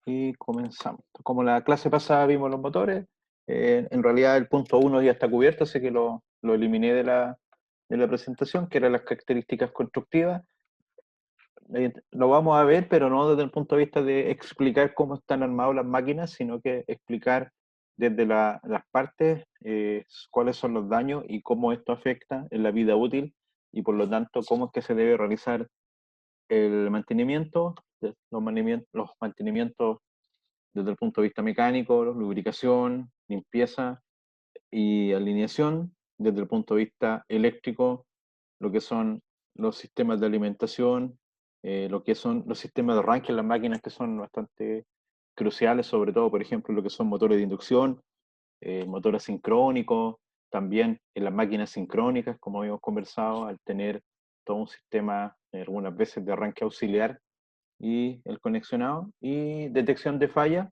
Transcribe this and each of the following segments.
Y comenzamos. Como la clase pasada vimos los motores, en realidad el punto 1 ya está cubierto, así que lo eliminé de la presentación, que eran las características constructivas. Lo vamos a ver, pero no desde el punto de vista de explicar cómo están armadas las máquinas, sino que explicar desde las partes cuáles son los daños y cómo esto afecta en la vida útil y por lo tanto cómo es que se debe realizar el mantenimiento, los mantenimientos desde el punto de vista mecánico, lubricación, limpieza y alineación, desde el punto de vista eléctrico, lo que son los sistemas de alimentación, lo que son los sistemas de arranque en las máquinas que son bastante cruciales, sobre todo, por ejemplo, lo que son motores de inducción, motores sincrónicos, también en las máquinas sincrónicas, como habíamos conversado, al tener todo un sistema, algunas veces de arranque auxiliar y el conexionado, y detección de falla.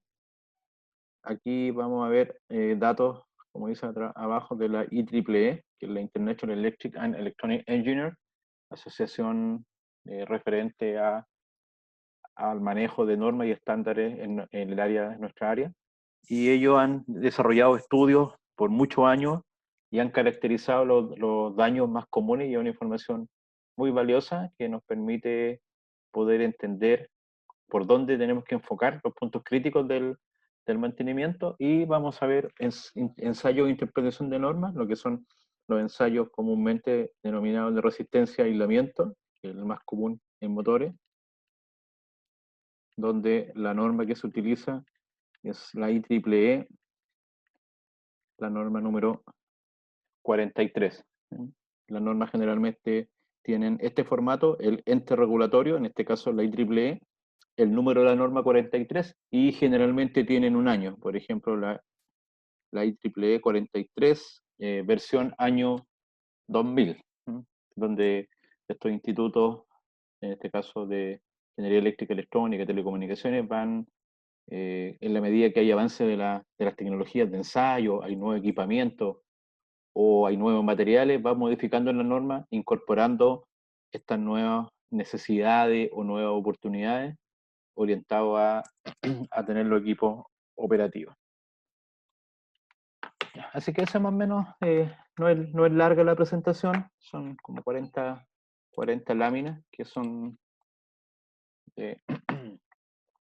Aquí vamos a ver datos, como dice abajo, de la IEEE, que es la International Electric and Electronic Engineer, asociación referente al manejo de normas y estándares en el área, en nuestra área. Y ellos han desarrollado estudios por muchos años y han caracterizado los daños más comunes y es una información muy valiosa que nos permite poder entender por dónde tenemos que enfocar los puntos críticos del mantenimiento y vamos a ver ensayos de interpretación de normas, lo que son los ensayos comúnmente denominados de resistencia a aislamiento, que es el más común en motores, donde la norma que se utiliza es la IEEE, la norma número 43. Las normas generalmente tienen este formato, el ente regulatorio, en este caso la IEEE, el número de la norma 43 y generalmente tienen un año. Por ejemplo, la IEEE 43, versión año 2000, donde estos institutos, en este caso de ingeniería eléctrica, electrónica y telecomunicaciones, van en la medida que hay avance de las tecnologías de ensayo, hay nuevo equipamiento o hay nuevos materiales, va modificando la norma, incorporando estas nuevas necesidades o nuevas oportunidades orientado a tener los equipos operativos. Así que esa más o menos no es larga la presentación, son como 40 láminas que son de,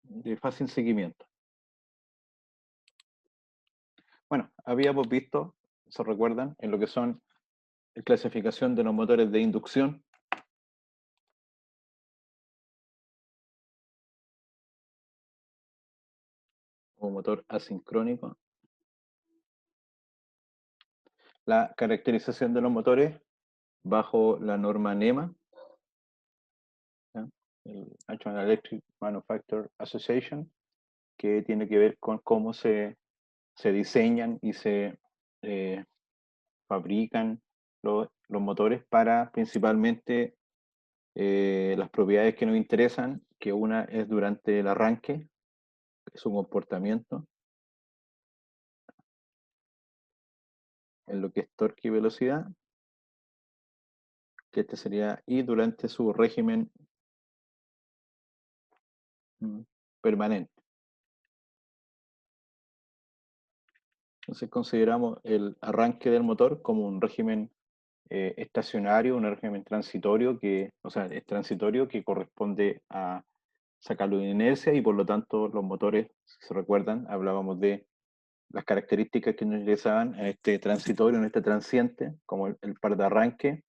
de fácil seguimiento. Bueno, habíamos visto, ¿se recuerdan? En lo que son la clasificación de los motores de inducción. O motor asincrónico. La caracterización de los motores bajo la norma NEMA, ¿ya? El National Electric Manufacturer Association, que tiene que ver con cómo se diseñan y se fabrican los motores para principalmente las propiedades que nos interesan, que una es durante el arranque, su comportamiento, en lo que es torque y velocidad, que este sería, y durante su régimen permanente. Entonces consideramos el arranque del motor como un régimen estacionario, un régimen transitorio o sea, es transitorio que corresponde a sacarlo de inercia y por lo tanto los motores, si se recuerdan, hablábamos de las características que nos interesaban en este transitorio, en este transiente, como el par de arranque,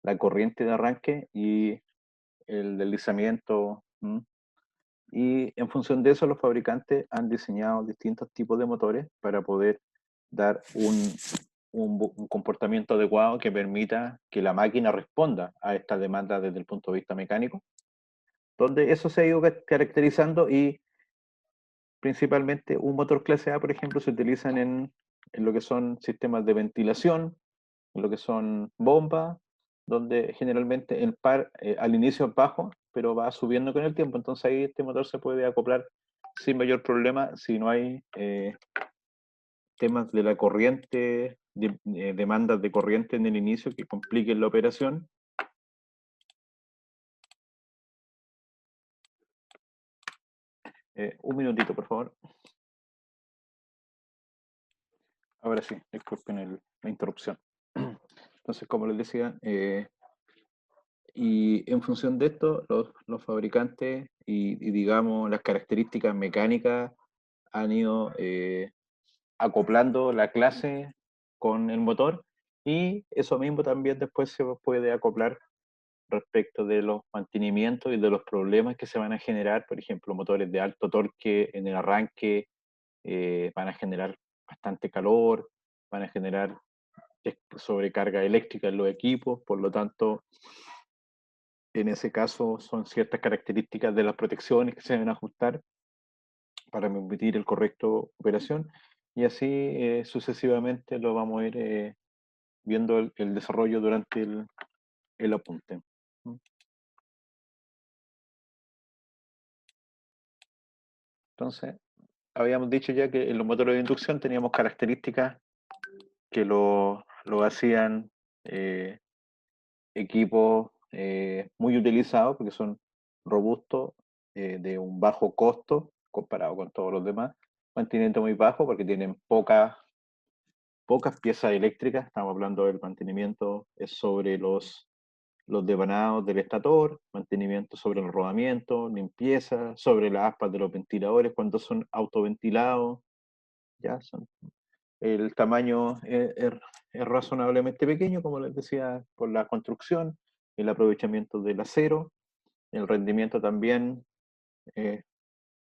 la corriente de arranque y el deslizamiento. Y en función de eso, los fabricantes han diseñado distintos tipos de motores para poder dar un comportamiento adecuado que permita que la máquina responda a esta demanda desde el punto de vista mecánico, donde eso se ha ido caracterizando y principalmente un motor clase A, por ejemplo, se utilizan en lo que son sistemas de ventilación, en lo que son bombas, donde generalmente el par al inicio es bajo, pero va subiendo con el tiempo. Entonces ahí este motor se puede acoplar sin mayor problema si no hay temas de la corriente, demandas de corriente en el inicio que compliquen la operación. Un minutito, por favor. Ahora sí, disculpen la interrupción. Entonces, como les decía, y en función de esto, los fabricantes y, digamos las características mecánicas han ido acoplando la clase con el motor, y eso mismo también después se puede acoplar respecto de los mantenimientos y de los problemas que se van a generar. Por ejemplo, motores de alto torque en el arranque van a generar bastante calor, van a generar sobrecarga eléctrica en los equipos. Por lo tanto, en ese caso son ciertas características de las protecciones que se deben ajustar para permitir el correcto operación, y así sucesivamente lo vamos a ir viendo el desarrollo durante el apunte. Entonces, habíamos dicho ya que en los motores de inducción teníamos características que lo hacían eh, equipos muy utilizados porque son robustos, de un bajo costo comparado con todos los demás, mantenimiento muy bajo porque tienen pocas piezas eléctricas. Estamos hablando del mantenimiento es sobre los devanados del estator, mantenimiento sobre el rodamiento, limpieza, sobre las aspas de los ventiladores cuando son autoventilados. Ya son, el tamaño es razonablemente pequeño, como les decía, por la construcción, el aprovechamiento del acero, el rendimiento también eh,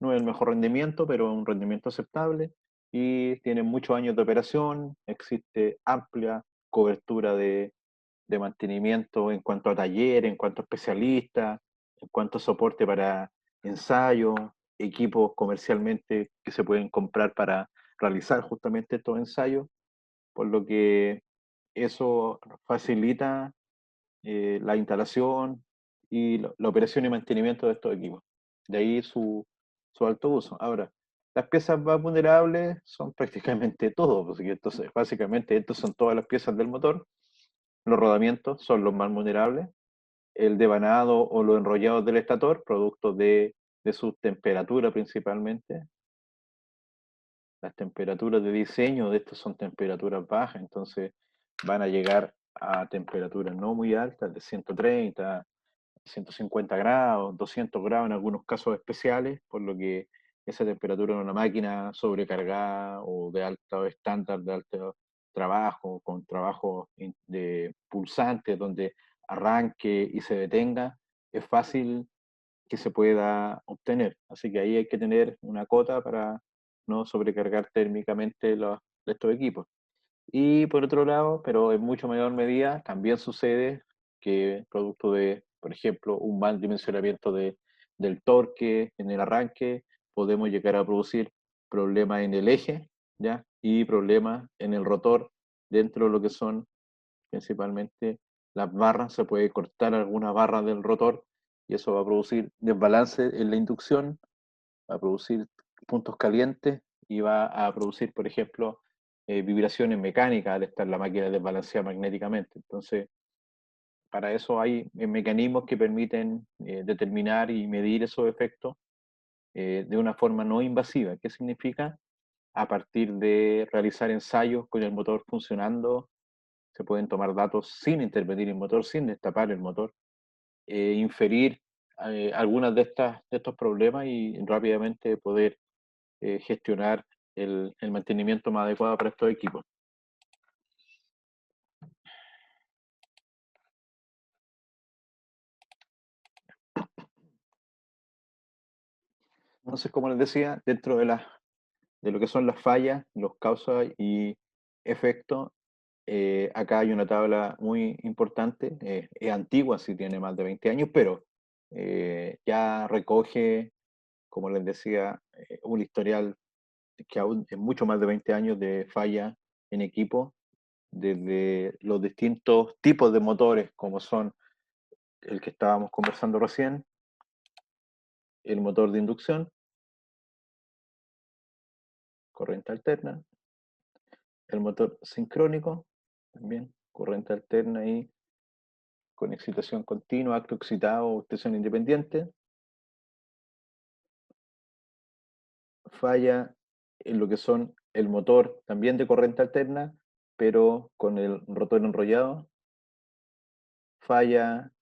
no es el mejor rendimiento, pero un rendimiento aceptable, y tiene muchos años de operación. Existe amplia cobertura de mantenimiento en cuanto a taller, en cuanto a especialistas, en cuanto a soporte para ensayos, equipos comercialmente que se pueden comprar para realizar justamente estos ensayos, por lo que eso facilita la instalación y la operación y mantenimiento de estos equipos. De ahí su alto uso. Ahora, las piezas más vulnerables son prácticamente todo, porque entonces, básicamente, estas son todas las piezas del motor. Los rodamientos son los más vulnerables, el devanado o los enrollados del estator, producto de su temperatura principalmente. Las temperaturas de diseño de estos son temperaturas bajas, entonces van a llegar a temperaturas no muy altas, de 130, 150 grados, 200 grados en algunos casos especiales, por lo que esa temperatura en una máquina sobrecargada o de alto estándar, de alto trabajo, con trabajo de pulsantes donde arranque y se detenga, es fácil que se pueda obtener. Así que ahí hay que tener una cota para no sobrecargar térmicamente estos equipos. Y por otro lado, pero en mucho menor medida, también sucede que producto de, por ejemplo, un mal dimensionamiento del torque en el arranque, podemos llegar a producir problemas en el eje, ¿ya? Y problemas en el rotor dentro de lo que son principalmente las barras. Se puede cortar alguna barra del rotor y eso va a producir desbalance en la inducción, va a producir puntos calientes y va a producir, por ejemplo, vibraciones mecánicas al estar la máquina desbalanceada magnéticamente. Entonces, para eso hay mecanismos que permiten determinar y medir esos efectos de una forma no invasiva. ¿Qué significa? A partir de realizar ensayos con el motor funcionando, se pueden tomar datos sin intervenir el motor, sin destapar el motor, inferir algunas de estos problemas y rápidamente poder gestionar el mantenimiento más adecuado para estos equipos. Entonces, como les decía, dentro de lo que son las fallas, los causas y efectos, acá hay una tabla muy importante, es antigua, sí tiene más de 20 años, pero ya recoge, como les decía, un historial que aún es mucho más de 20 años de falla en equipo, desde los distintos tipos de motores, como son el que estábamos conversando recién, el motor de inducción, corriente alterna, el motor sincrónico, también corriente alterna y con excitación continua, acto excitado o excitación independiente, falla en lo que son el motor también de corriente alterna, pero con el rotor enrollado, falla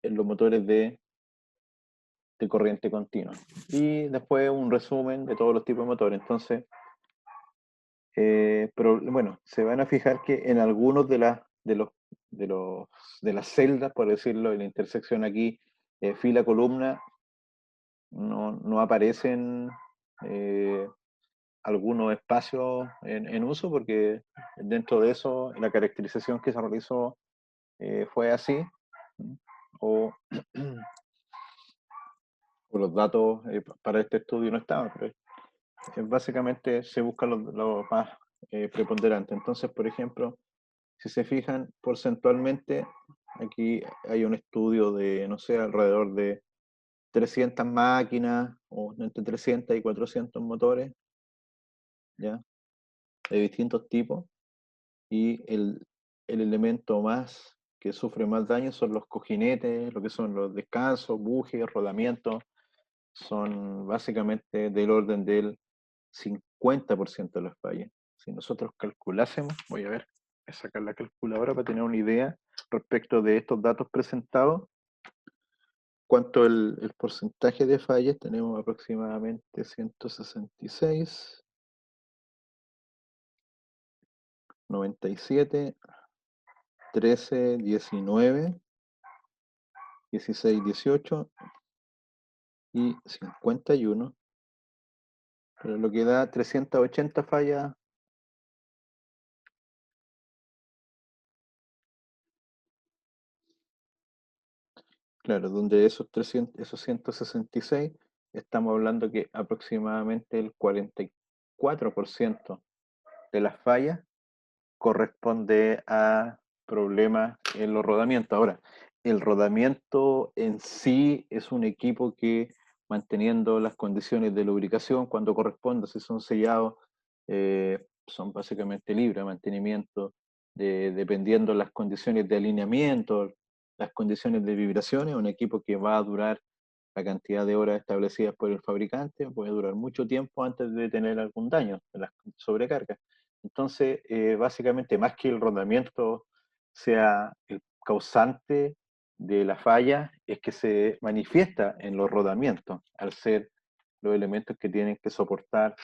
en los motores de corriente continua. Y después un resumen de todos los tipos de motores. Entonces, pero bueno, se van a fijar que en algunos de los, de las celdas, por decirlo, en la intersección aquí, fila, columna, no aparecen eh, algunos espacios en uso, porque dentro de eso la caracterización que se realizó fue así, o, o los datos para este estudio no estaban, pero básicamente se busca lo más preponderante. Entonces, por ejemplo, si se fijan porcentualmente, aquí hay un estudio de, no sé, alrededor de 300 máquinas o entre 300 y 400 motores, ¿ya? De distintos tipos, y el elemento más que sufre más daño son los cojinetes, lo que son los descansos, bujes, rodamientos, son básicamente del orden del 50% de las fallas. Si nosotros calculásemos, voy a ver, voy a sacar la calculadora para tener una idea respecto de estos datos presentados, cuánto el porcentaje de fallas, tenemos aproximadamente 166, 97, 13, 19, 16, 18 y 51, pero lo que da 380 fallas, claro, donde esos 166, estamos hablando que aproximadamente el 44% de las fallas corresponde a problemas en los rodamientos. Ahora, el rodamiento en sí es un equipo que, manteniendo las condiciones de lubricación cuando corresponde, si son sellados, son básicamente libres de mantenimiento, dependiendo las condiciones de alineamiento, las condiciones de vibraciones, un equipo que va a durar la cantidad de horas establecidas por el fabricante, puede durar mucho tiempo antes de tener algún daño de las sobrecargas. Entonces, básicamente, más que el rodamiento sea el causante de la falla, es que se manifiesta en los rodamientos, al ser los elementos que tienen que soportar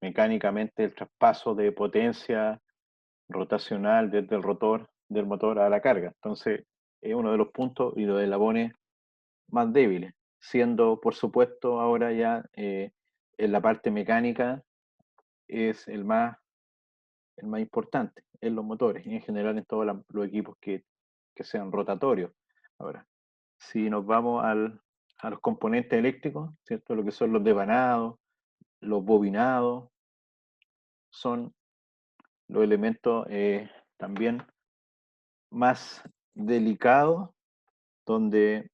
mecánicamente el traspaso de potencia rotacional desde el rotor del motor a la carga. Entonces, es uno de los puntos y los eslabones más débiles, siendo, por supuesto, ahora ya en la parte mecánica es el más importante en los motores y en general en todos los equipos que sean rotatorios. Ahora, si nos vamos a los componentes eléctricos, ¿cierto? Lo que son los devanados, los bobinados, son los elementos también más delicados, donde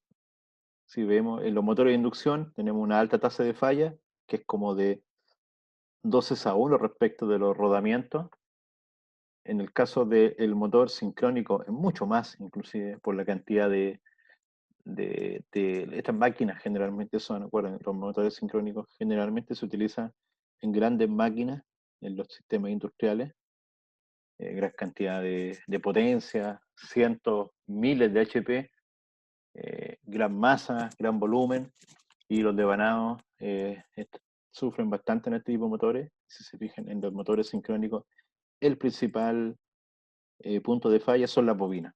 si vemos en los motores de inducción tenemos una alta tasa de falla, que es como de 12 a 1 respecto de los rodamientos. En el caso del motor sincrónico es mucho más, inclusive por la cantidad de estas máquinas generalmente son, acuérdense, los motores sincrónicos generalmente se utilizan en grandes máquinas, en los sistemas industriales, gran cantidad de potencia, cientos, miles de HP, gran masa, gran volumen, y los devanados sufren bastante en este tipo de motores. Si se fijan en los motores sincrónicos, el principal punto de falla son las bobinas.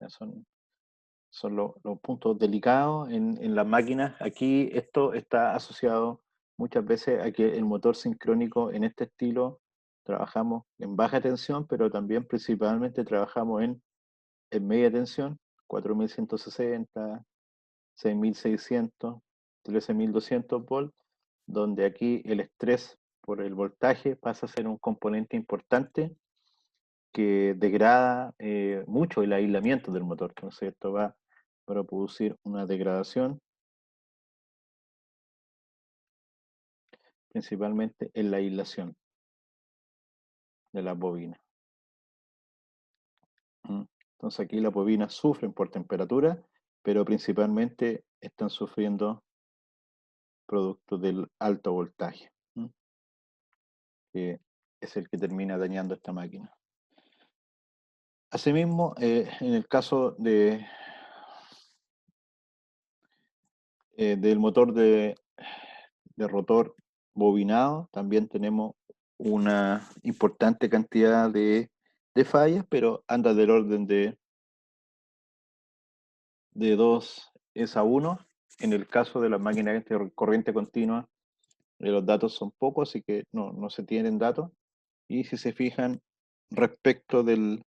Son los puntos delicados en las máquinas. Aquí esto está asociado muchas veces a que el motor sincrónico en este estilo trabajamos en baja tensión, pero también principalmente trabajamos en media tensión, 4160, 6600, 13200 volts, donde aquí el estrés por el voltaje pasa a ser un componente importante que degrada mucho el aislamiento del motor. Entonces esto va a producir una degradación principalmente en la aislación de las bobinas. Entonces aquí las bobinas sufren por temperatura, pero principalmente están sufriendo producto del alto voltaje, que es el que termina dañando esta máquina. Asimismo, en el caso del motor de rotor bobinado, también tenemos una importante cantidad de fallas, pero anda del orden de 2 es a 1. En el caso de las máquinas de corriente continua, los datos son pocos, así que no se tienen datos. Y si se fijan, respecto del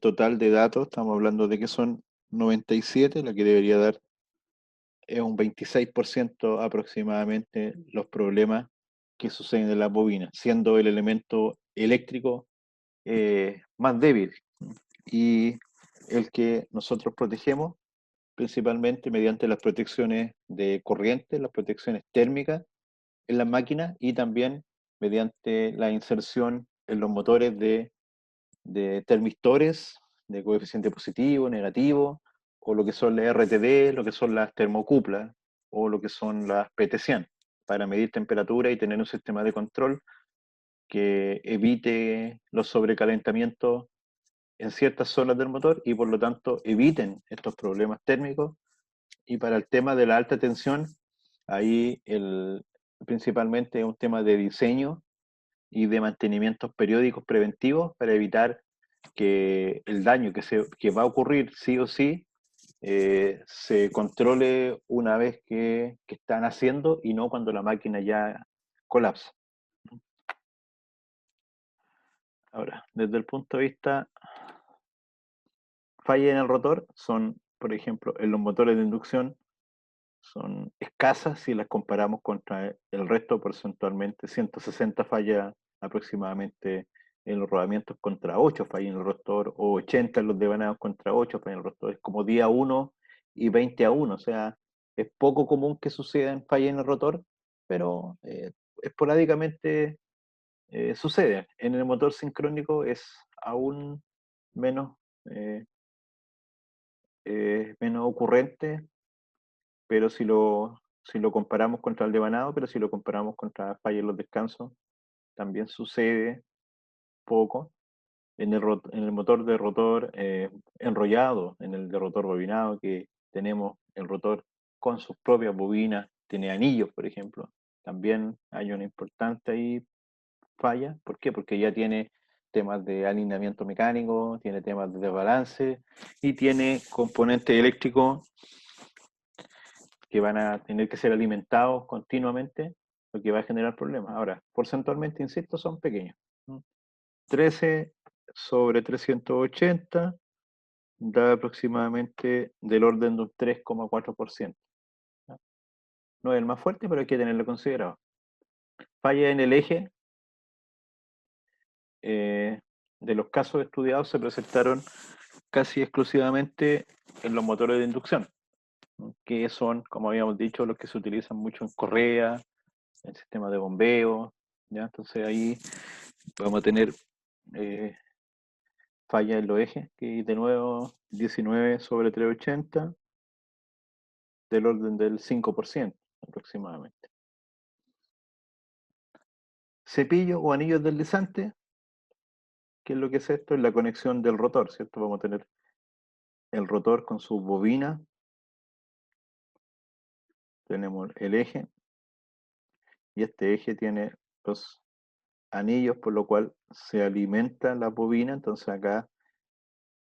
total de datos, estamos hablando de que son 97, la que debería dar es un 26% aproximadamente los problemas que suceden en las bobinas, siendo el elemento eléctrico más débil y el que nosotros protegemos principalmente mediante las protecciones de corriente, las protecciones térmicas en las máquinas y también mediante la inserción en los motores de termistores de coeficiente positivo, negativo, o lo que son las RTD, lo que son las termocuplas, o lo que son las PT100, para medir temperatura y tener un sistema de control que evite los sobrecalentamientos en ciertas zonas del motor y por lo tanto eviten estos problemas térmicos. Y para el tema de la alta tensión, ahí principalmente es un tema de diseño y de mantenimientos periódicos preventivos para evitar que el daño que va a ocurrir sí o sí se controle una vez que están haciendo y no cuando la máquina ya colapsa. Ahora, desde el punto de vista falla en el rotor, son, por ejemplo, en los motores de inducción, son escasas si las comparamos contra el resto porcentualmente, 160 fallas aproximadamente en los rodamientos contra 8 fallas en el rotor, o 80 en los devanados contra 8 fallas en el rotor, es como 10 a 1 y 20 a 1, o sea, es poco común que sucedan fallas en el rotor, pero esporádicamente sucede. En el motor sincrónico es aún menos, eh, menos ocurrente, pero si lo comparamos contra el devanado, pero si lo comparamos contra falla en los descansos, también sucede poco. En el motor de rotor enrollado, en el de rotor bobinado, que tenemos el rotor con sus propias bobinas, tiene anillos, por ejemplo, también hay una importante ahí falla. ¿Por qué? Porque ya tiene temas de alineamiento mecánico, tiene temas de desbalance y tiene componentes eléctricos que van a tener que ser alimentados continuamente, lo que va a generar problemas. Ahora, porcentualmente, insisto, son pequeños. 13 sobre 380 da aproximadamente del orden de un 3,4%. No es el más fuerte, pero hay que tenerlo considerado. Falla en el eje. De los casos estudiados se presentaron casi exclusivamente en los motores de inducción, ¿no? Que son, como habíamos dicho, los que se utilizan mucho en correa, en sistemas de bombeo, ¿ya? Entonces ahí vamos a tener eh, falla en los ejes, que de nuevo 19 sobre 380, del orden del 5% aproximadamente. Cepillo o anillos deslizantes, ¿qué es lo que es esto? Es la conexión del rotor, ¿cierto? Vamos a tener el rotor con su bobina, tenemos el eje, y este eje tiene los anillos, por lo cual se alimenta la bobina. Entonces acá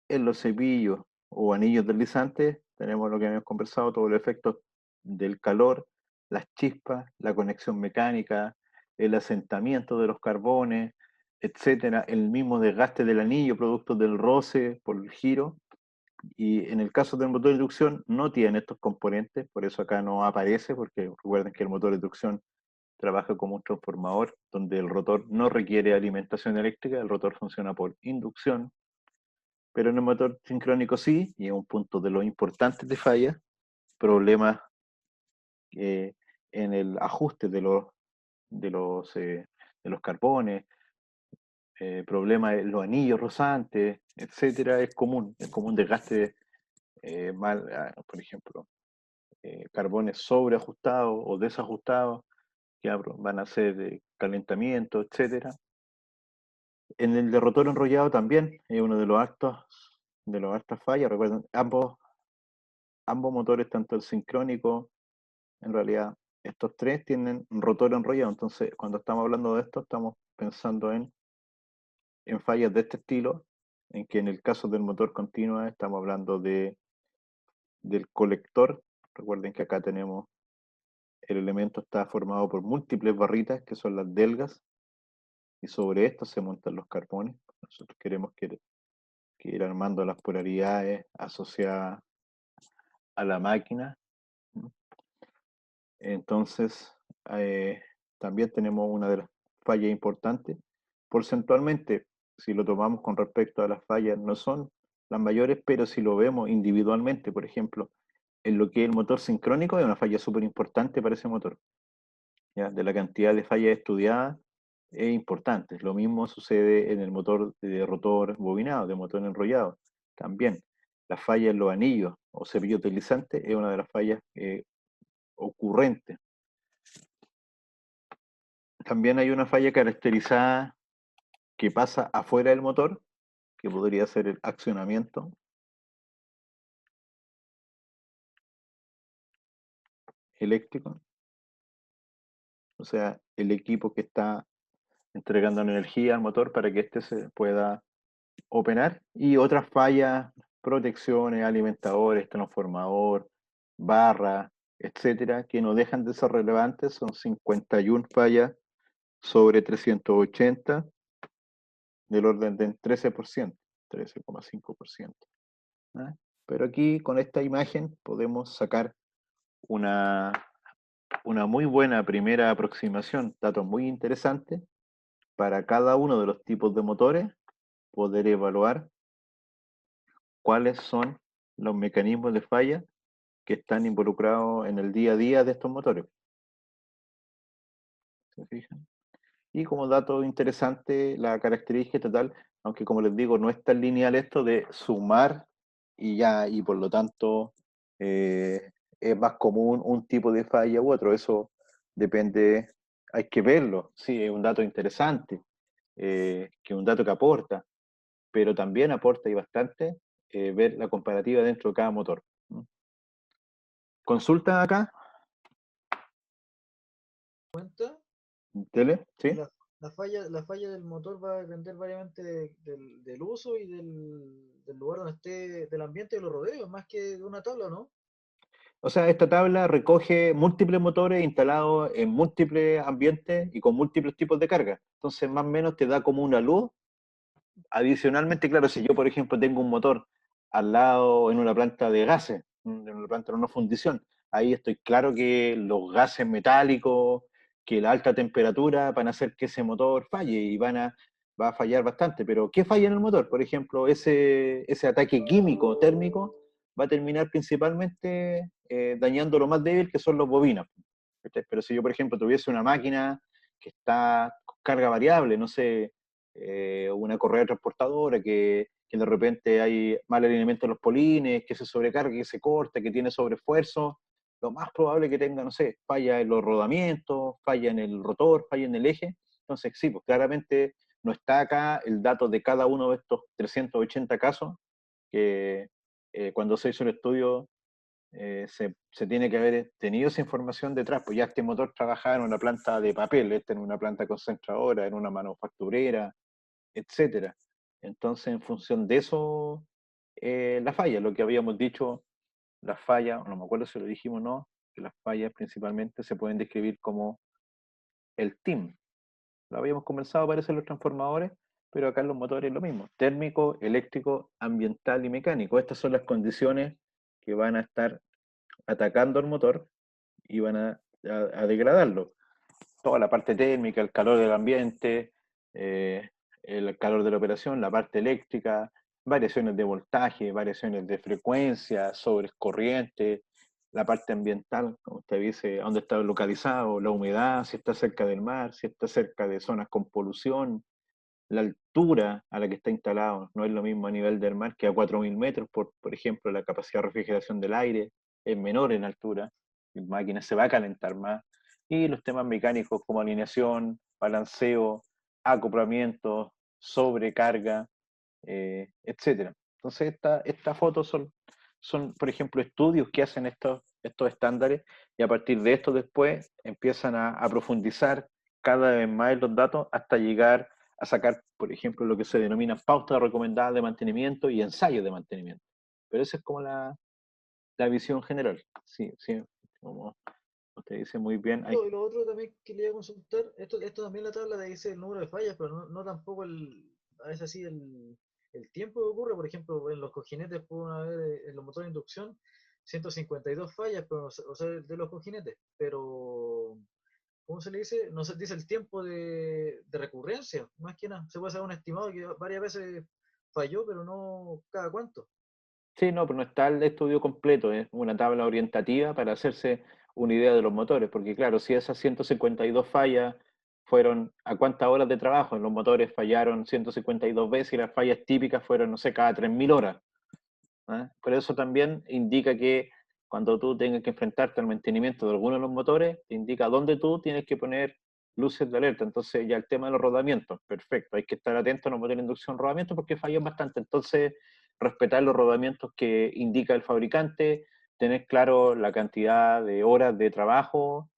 en los cepillos o anillos deslizantes tenemos lo que hemos conversado, todo el efecto del calor, las chispas, la conexión mecánica, el asentamiento de los carbones, etcétera, el mismo desgaste del anillo producto del roce por el giro. Y en el caso del motor de inducción no tiene estos componentes, por eso acá no aparece, porque recuerden que el motor de inducción trabaja como un transformador donde el rotor no requiere alimentación eléctrica, el rotor funciona por inducción, pero en el motor sincrónico sí, y es un punto de los importantes de falla, problemas en el ajuste de los, eh, de los carbones, problemas en los anillos rozantes, etcétera, es común desgaste mal, por ejemplo. carbones sobreajustados o desajustados, que van a hacer calentamiento, etcétera. En el de rotor enrollado también es uno de los hartas fallas. Recuerden, ambos motores, tanto el sincrónico, en realidad estos tres tienen un rotor enrollado. Entonces, cuando estamos hablando de esto, estamos pensando en fallas de este estilo, en que en el caso del motor continuo estamos hablando del colector. Recuerden que acá tenemos el elemento está formado por múltiples barritas, que son las delgas, y sobre esto se montan los carbones. Nosotros queremos que ir armando las polaridades asociadas a la máquina, ¿no? Entonces, eh, también tenemos una de las fallas importantes. Porcentualmente, si lo tomamos con respecto a las fallas, no son las mayores, pero si lo vemos individualmente, por ejemplo, en lo que es el motor sincrónico, es una falla súper importante para ese motor. ¿Ya? De la cantidad de fallas estudiadas es importante. Lo mismo sucede en el motor de rotor bobinado, de motor enrollado. También la falla en los anillos o cepillos deslizantes es una de las fallas ocurrentes. También hay una falla caracterizada que pasa afuera del motor, que podría ser el accionamiento eléctrico, o sea, el equipo que está entregando energía al motor para que éste se pueda operar, y otras fallas, protecciones, alimentadores, transformador, barra, etcétera, que no dejan de ser relevantes. Son 51 fallas sobre 380, del orden del 13%, 13,5%. ¿Ah? Pero aquí con esta imagen podemos sacar una, una muy buena primera aproximación, datos muy interesantes para cada uno de los tipos de motores, poder evaluar cuáles son los mecanismos de falla que están involucrados en el día a día de estos motores. ¿Se fijan? Y como dato interesante, la característica total, aunque como les digo, no es tan lineal esto de sumar y ya, y por lo tanto es más común un tipo de falla u otro. Eso depende, hay que verlo. Sí, es un dato interesante, que es un dato que aporta, pero también aporta y bastante ver la comparativa dentro de cada motor. ¿Consulta acá? Cuenta ¿Tele? que ¿Sí? la falla del motor va a depender variamente del uso y del lugar donde esté, del ambiente que lo rodee, más que de una tabla, ¿no? O sea, esta tabla recoge múltiples motores instalados en múltiples ambientes y con múltiples tipos de carga. Entonces, más o menos te da como una luz. Adicionalmente, claro, si yo, por ejemplo, tengo un motor al lado en una planta de gases, en una planta de una fundición, ahí estoy claro que los gases metálicos, que la alta temperatura van a hacer que ese motor falle y va a fallar bastante. Pero, ¿qué falla en el motor? Por ejemplo, ese ataque químico, térmico, va a terminar principalmente dañando lo más débil, que son los bobinas. Pero si yo, por ejemplo, tuviese una máquina que está con carga variable, no sé, una correa transportadora que de repente hay mal alineamiento de los polines, que se sobrecarga, que se corta, que tiene sobreesfuerzo, lo más probable es que tenga, no sé, falla en los rodamientos, falla en el rotor, falla en el eje. Entonces, sí, pues claramente no está acá el dato de cada uno de estos 380 casos, que cuando se hizo el estudio se tiene que haber tenido esa información detrás, pues ya este motor trabajaba en una planta de papel, este en una planta concentradora, en una manufacturera, etcétera. Entonces, en función de eso, la falla, lo que habíamos dicho, las fallas, no me acuerdo si lo dijimos o no, que las fallas principalmente se pueden describir como el TIM. Lo habíamos conversado, parece, en los transformadores, pero acá en los motores es lo mismo: térmico, eléctrico, ambiental y mecánico. Estas son las condiciones que van a estar atacando al motor y van a degradarlo. Toda la parte térmica, el calor del ambiente, eh, el calor de la operación, la parte eléctrica, variaciones de voltaje, variaciones de frecuencia, sobrecorriente, la parte ambiental, como usted dice, dónde está localizado, la humedad, si está cerca del mar, si está cerca de zonas con polución, la altura a la que está instalado. No es lo mismo a nivel del mar que a 4.000 metros, por ejemplo, la capacidad de refrigeración del aire. es menor en altura, la máquina se va a calentar más, y los temas mecánicos como alineación, balanceo, acoplamiento, sobrecarga, etcétera. Entonces, estas fotos son, por ejemplo, estudios que hacen estos estándares, y a partir de esto después empiezan a profundizar cada vez más en los datos hasta llegar a sacar, por ejemplo, lo que se denomina pautas recomendadas de mantenimiento y ensayos de mantenimiento. Pero esa es como la visión general. Sí, sí, como usted dice muy bien, hay. Y lo otro también que quería consultar, esto también la tabla te dice el número de fallas, pero no tampoco a veces así el tiempo que ocurre. Por ejemplo, en los cojinetes pueden haber, en los motores de inducción, 152 fallas, pero, o sea, de los cojinetes, pero ¿cómo se le dice? No se dice el tiempo de recurrencia, más que nada. Se puede hacer un estimado que varias veces falló, pero no cada cuánto. Sí, no, pero no está el estudio completo, es una tabla orientativa para hacerse una idea de los motores, porque claro, si esas 152 fallas fueron a cuántas horas de trabajo, en los motores fallaron 152 veces y las fallas típicas fueron, no sé, cada 3.000 horas. ¿Ah? Pero eso también indica que cuando tú tengas que enfrentarte al mantenimiento de alguno de los motores, te indica dónde tú tienes que poner luces de alerta. Entonces ya el tema de los rodamientos, perfecto, hay que estar atento a los motores de inducción rodamientos porque fallan bastante. Entonces, respetar los rodamientos que indica el fabricante, tener claro la cantidad de horas de trabajo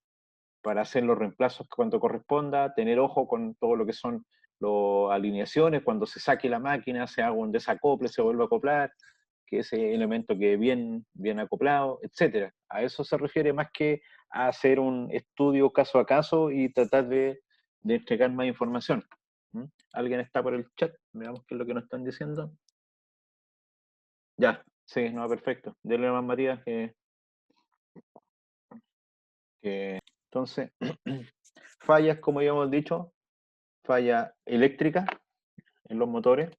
para hacer los reemplazos cuando corresponda, tener ojo con todo lo que son las alineaciones, cuando se saque la máquina, se haga un desacople, se vuelva a acoplar, que ese elemento quede bien acoplado, etcétera. A eso se refiere más que a hacer un estudio caso a caso y tratar de entregar más información. ¿Mm? ¿Alguien está por el chat? Veamos qué es lo que nos están diciendo. Ya, sí, no, perfecto. Dele más María entonces, fallas, como ya hemos dicho, falla eléctrica en los motores,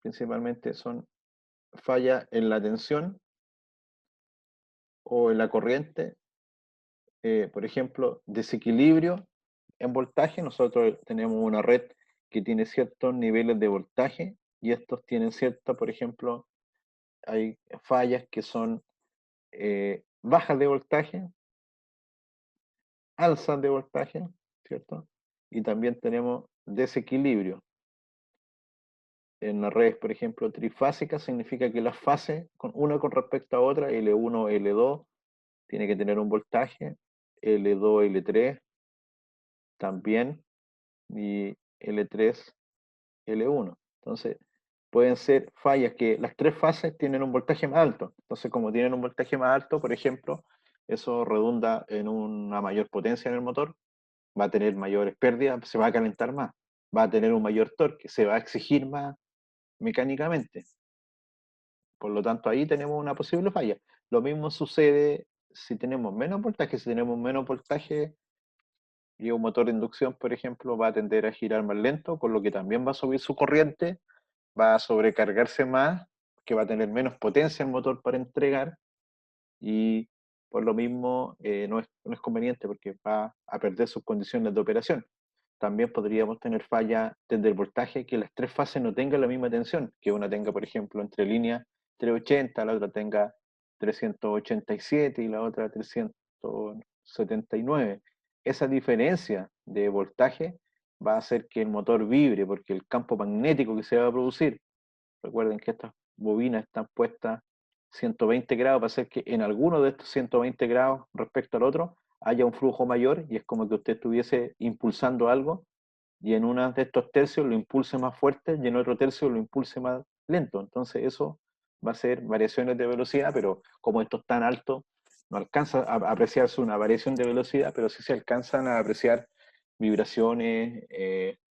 principalmente son fallas en la tensión o en la corriente. Por ejemplo, desequilibrio en voltaje. Nosotros tenemos una red que tiene ciertos niveles de voltaje y estos tienen cierta, por ejemplo, hay fallas que son bajas de voltaje, alzas de voltaje, ¿cierto? Y también tenemos desequilibrio. En las redes, por ejemplo, trifásicas, significa que las fases, una con respecto a otra, L1, L2, tiene que tener un voltaje, L2, L3 también, y L3, L1. Entonces, pueden ser fallas que las tres fases tienen un voltaje más alto. Entonces, como tienen un voltaje más alto, por ejemplo, eso redunda en una mayor potencia en el motor, va a tener mayores pérdidas, se va a calentar más, va a tener un mayor torque, se va a exigir más mecánicamente. Por lo tanto, ahí tenemos una posible falla. Lo mismo sucede si tenemos menos voltaje. Si tenemos menos voltaje y un motor de inducción, por ejemplo, va a tender a girar más lento, con lo que también va a subir su corriente, va a sobrecargarse más, que va a tener menos potencia el motor para entregar, y por lo mismo no es conveniente porque va a perder sus condiciones de operación. También podríamos tener falla desde el voltaje que las tres fases no tengan la misma tensión, que una tenga, por ejemplo, entre líneas 380, la otra tenga 387 y la otra 379. Esa diferencia de voltaje va a hacer que el motor vibre porque el campo magnético que se va a producir, recuerden que estas bobinas están puestas 120 grados para hacer que en alguno de estos 120 grados respecto al otro haya un flujo mayor, y es como que usted estuviese impulsando algo y en uno de estos tercios lo impulse más fuerte y en otro tercio lo impulse más lento. Entonces eso va a ser variaciones de velocidad, pero como esto es tan alto, no alcanza a apreciarse una variación de velocidad, pero sí se alcanzan a apreciar vibraciones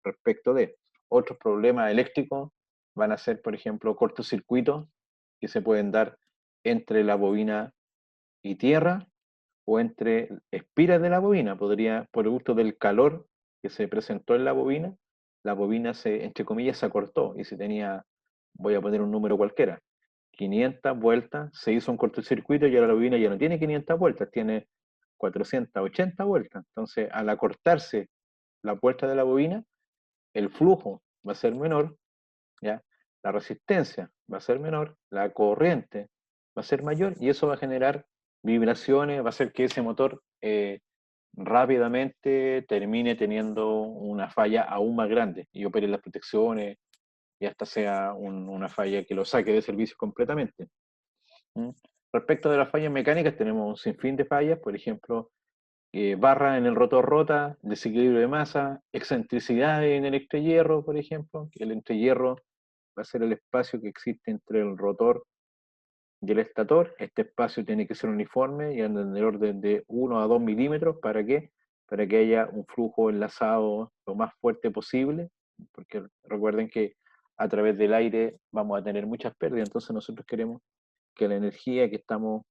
respecto de otros problemas eléctricos. Van a ser, por ejemplo, cortocircuitos que se pueden dar entre la bobina y tierra, o entre espiras de la bobina. Podría, por el gusto del calor que se presentó en la bobina se, entre comillas, se acortó, y si tenía, voy a poner un número cualquiera, 500 vueltas, se hizo un cortocircuito y ahora la bobina ya no tiene 500 vueltas, tiene 480 vueltas. Entonces, al acortarse la vuelta de la bobina, el flujo va a ser menor, ¿ya? La resistencia va a ser menor, la corriente va a ser mayor y eso va a generar vibraciones, va a hacer que ese motor rápidamente termine teniendo una falla aún más grande y opere las protecciones y hasta sea una falla que lo saque de servicio completamente. ¿Mm? Respecto de las fallas mecánicas, tenemos un sinfín de fallas, por ejemplo, barra en el rotor rota, desequilibrio de masa, excentricidad en el entrehierro, por ejemplo, que el entrehierro va a ser el espacio que existe entre el rotor y el estator. Este espacio tiene que ser uniforme y en el orden de 1 a 2 milímetros. ¿Para qué? Para que haya un flujo enlazado lo más fuerte posible, porque recuerden que a través del aire vamos a tener muchas pérdidas, entonces nosotros queremos que la energía que estamos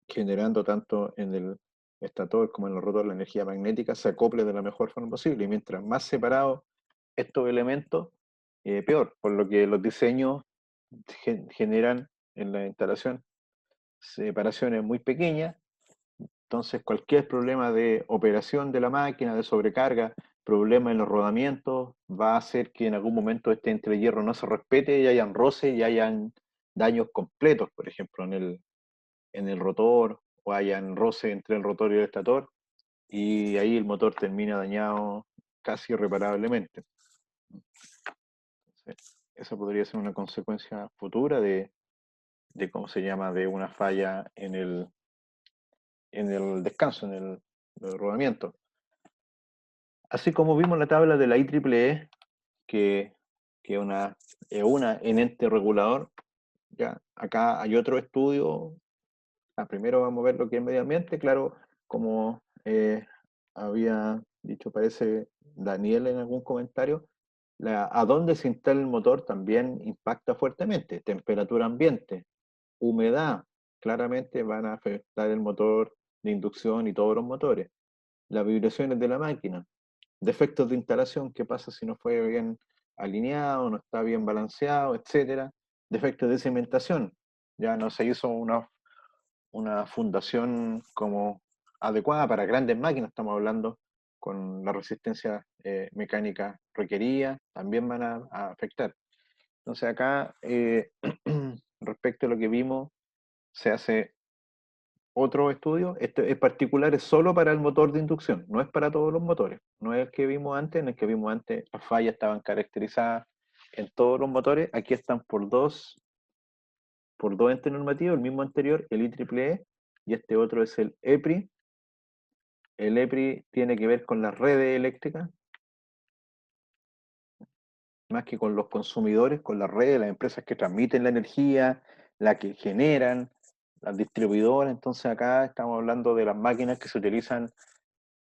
generando tanto en el estator como en el rotor, la energía magnética, se acople de la mejor forma posible. Y mientras más separados estos elementos, peor. Por lo que los diseños generan en la instalación separaciones muy pequeñas. Entonces, cualquier problema de operación de la máquina, de sobrecarga, problema en los rodamientos, va a hacer que en algún momento este entrehierro no se respete y hayan roces y hayan daños completos, por ejemplo, en el rotor o hayan roce entre el rotor y el estator y ahí el motor termina dañado casi irreparablemente. Esa podría ser una consecuencia futura de cómo se llama, de una falla en el descanso, el rodamiento. Así como vimos la tabla de la IEEE, que, que una en ente regulador, ya acá hay otro estudio. Primero vamos a ver lo que es medio ambiente, claro, como había dicho, parece Daniel en algún comentario, a dónde se instala el motor también impacta fuertemente. Temperatura ambiente, humedad, claramente van a afectar el motor de inducción y todos los motores. Las vibraciones de la máquina, defectos de instalación, qué pasa si no fue bien alineado, no está bien balanceado, etcétera. Defectos de cimentación, ya no se hizo una fundación como adecuada para grandes máquinas, estamos hablando con la resistencia mecánica requerida, también van a afectar. Entonces acá, respecto a lo que vimos, se hace otro estudio. Este en particular es solo para el motor de inducción, no es para todos los motores. No es el que vimos antes, en el que vimos antes las fallas estaban caracterizadas en todos los motores. Aquí están por dos entes normativos, el mismo anterior, el IEEE, y este otro es el EPRI. El EPRI tiene que ver con las redes eléctricas, más que con los consumidores, con las redes, las empresas que transmiten la energía, la que generan, las distribuidoras. Entonces acá estamos hablando de las máquinas que se utilizan